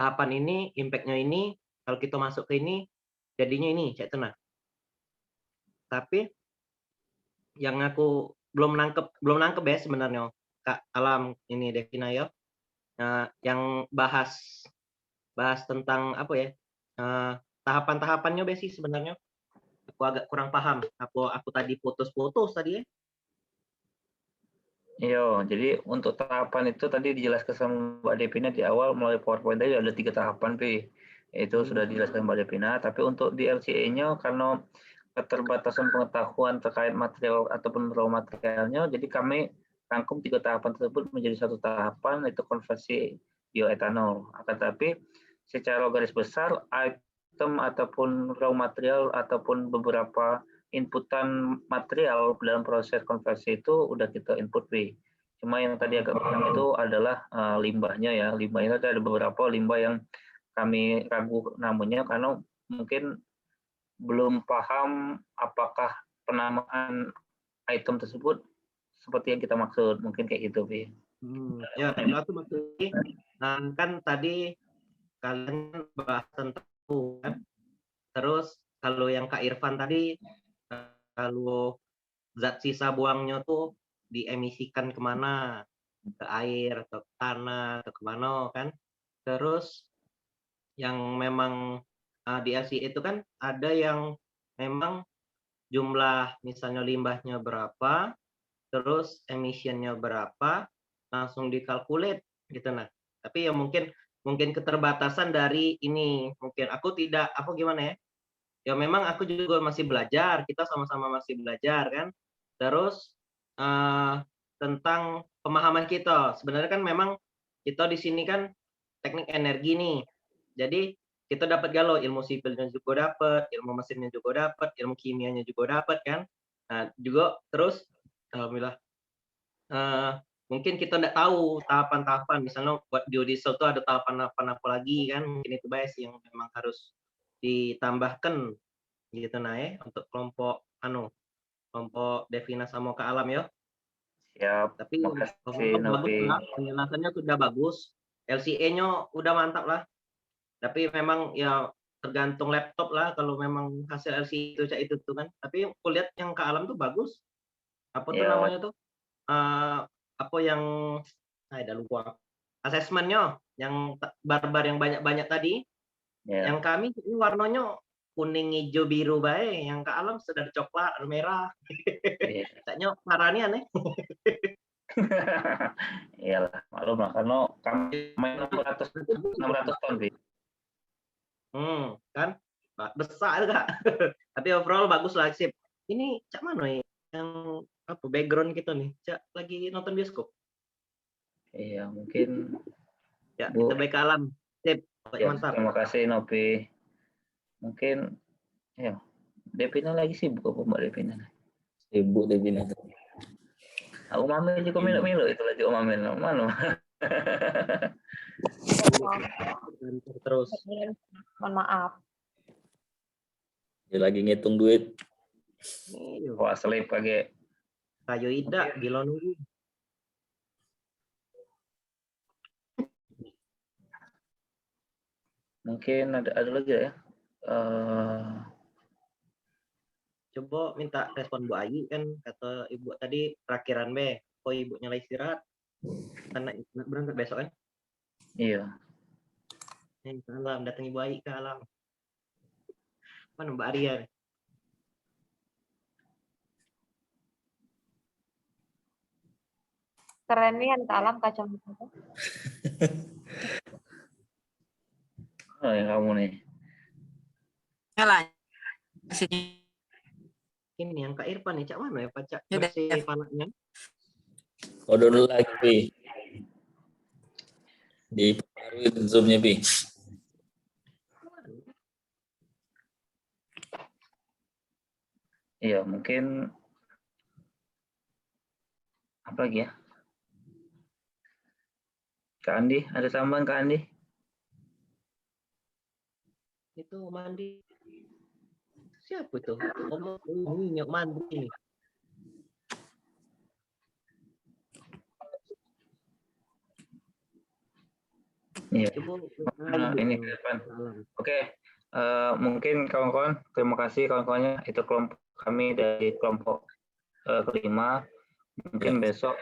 tahapan ini, impact-nya ini, kalau kita masuk ke ini, jadinya ini, cek tenang. Tapi yang aku belum nangkep ya sebenarnya Kak Alam ini Devina ya. Yang bahas tentang apa ya? Tahapan-tahapannya sih sebenarnya. Aku agak kurang paham. Aku tadi putus-putus tadi ya. Iya, jadi untuk tahapan itu tadi dijelaskan sama Mbak Devina di awal melalui PowerPoint tadi ada 3 tahapan, Pi. Itu sudah dijelaskan Mbak Devina, tapi untuk di LCA-nya karena keterbatasan pengetahuan terkait material ataupun raw materialnya, jadi kami rangkum 3 tahapan tersebut menjadi 1 tahapan, itu konversi bioetanol. Akan tetapi secara garis besar item ataupun raw material ataupun beberapa inputan material dalam proses konversi itu udah kita input Pi. Cuma yang tadi agak kurang itu adalah limbahnya ya. Limbahnya ada beberapa limbah yang kami ragu namanya karena mungkin belum paham apakah penamaan item tersebut seperti yang kita maksud. Mungkin kayak gitu Pi. Ya, itu maksudnya kan tadi kalian bahas tentang itu kan. Terus kalau yang Kak Irfan tadi kalau zat sisa buangnya tuh diemisikan kemana, ke air atau ke tanah atau kemana kan. Terus yang memang di LCA itu kan ada yang memang jumlah misalnya limbahnya berapa, terus emisinya berapa, langsung dikalkulat gitu nah. Tapi ya mungkin keterbatasan dari ini, mungkin aku tidak gimana ya? Ya memang aku juga masih belajar, kita sama-sama masih belajar kan. Terus tentang pemahaman kita, sebenarnya kan memang kita di sini kan teknik energi nih. Jadi kita dapat galau ilmu sipilnya juga dapat, ilmu mesinnya juga dapat, ilmu kimianya juga dapat kan. Nah juga terus alhamdulillah mungkin kita tidak tahu tahapan-tahapan, misalnya buat biodiesel itu ada tahapan apa lagi kan, mungkin itu bias yang memang harus ditambahkan gitu nah ya untuk kelompok Devina sama Kak Alam ya. Siap. Tapi makasih bagus lah, penjelasannya sudah bagus, LCA-nya udah mantap lah. Tapi memang ya tergantung laptop lah kalau memang hasil LCA itu tuh kan. Tapi aku lihat yang Kak Alam tuh bagus. Apa tuh namanya tuh? Apa yang saya udah lupa. Asesmennya yang barbar yang banyak-banyak tadi. Yang kami ini warnanya kuning, hijau, biru baik. Yang Kak Alam sudah coklat, merah. Kayaknya parahnya aneh. Iyalah, maklum lah karena kami main 600 ton Pi. Kan besar Kak. Tapi overall bagus lah, sip. Ini cak mana ya yang apa background kita nih? Cak lagi nonton bioskop. Iya, mungkin ya Bu. Kita baik Kak Alam. Sip. Ya, mantap. Terima kasih Nopi. Mungkin ya Devina lagi sibuk apa Mbak Devina? Sibuk Devina. Aku Mamil juga milu-milu itu lagi Mamil. Mana? Terus. Mohon maaf. Dia lagi ngitung duit. Wah, selip pagi. Kayu ida gila nunggu. Mungkin ada lagi ya? Coba minta respon Bu Ayi, kan kata Ibu tadi perakhiran B. Kok Ibu nyala istirahat? Karena berangkat besok kan? Iya. Alam, datang Ibu Ayi ke alam. Mana Mbak Arya? Keren nih yang ke alam kacamata. Oh, yang kamu nih. Nyala. Ini yang Kak Irfan nih, Cak mana ya Pak Cak? Udah. Bersih panaknya. Kode dulu lagi, Pi. Diperbarui Zoom-nya, Pi. Iya, mungkin apa lagi ya? Kak Andi, ada tambahan Kak Andi? Itu mandi. Siapa itu? Minyak mandi ini. Iya. Nah, Ini ke depan. Oke, mungkin kawan-kawan, terima kasih kawan-kawannya. Itu kelompok kami dari kelompok kelima. Mungkin besok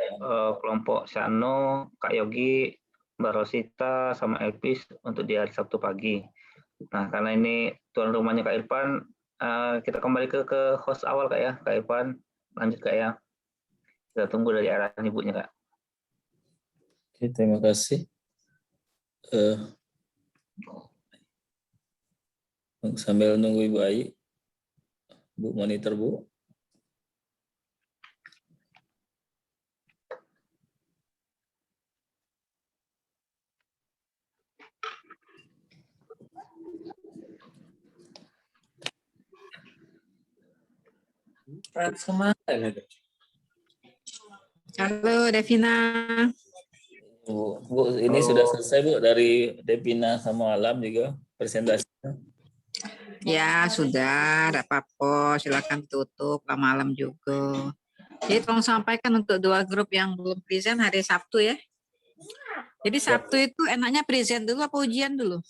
kelompok Shano, Kak Yogi, Mbak Rosita, sama Elpis untuk di hari Sabtu pagi. Nah, karena ini tuan rumahnya Kak Irfan, kita kembali ke host awal Kak ya, Kak Irfan. Lanjut Kak ya. Kita tunggu dari arahan ibunya Kak. Oke, terima kasih. Sambil nunggu Ibu Ayi, Bu monitor Bu. Halo Devina. Bu, ini sudah selesai Bu dari Devina sama Alam juga presentasinya. Ya sudah, tidak apa-apa. Silakan tutup malam juga. Jadi tolong sampaikan untuk 2 grup yang belum present hari Sabtu ya. Jadi Sabtu itu enaknya present dulu apa ujian dulu?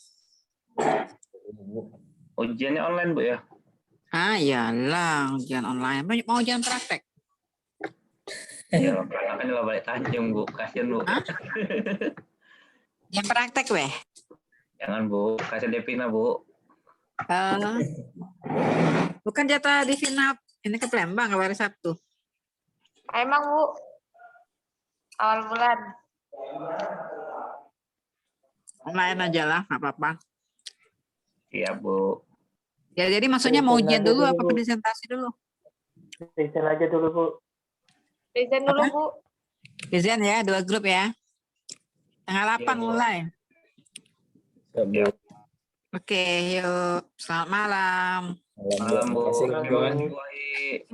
Ujiannya online Bu ya? Ah iyalah, ujian online. Mau ujian praktek? Ya, kan lah balik Tanjung Bu, kasihan Bu. Yang praktek weh? Jangan Bu, kasihan Devina Bu. Bukan jatah Devina ini ke Palembang hari Sabtu. Emang Bu, awal bulan. Online aja lah, nggak apa-apa. Iya Bu. Ya jadi maksudnya mau ujian Present aja dulu dulu, apa Bu. presentasi dulu? Present aja dulu, Bu. Present dulu Bu. Present ya, 2 grup ya. Tanggal 8 mulai. Ya. Oke, yuk. Selamat malam. Malam Bu. Terima kasih Bu Ayi.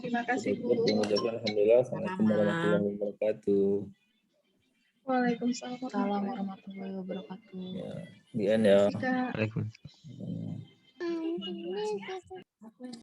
Terima kasih Bu. Alhamdulillah. Assalamualaikum warahmatullahi wabarakatuh. Waalaikumsalam warahmatullahi wabarakatuh. Dian ya. Jika Waalaikumsalam.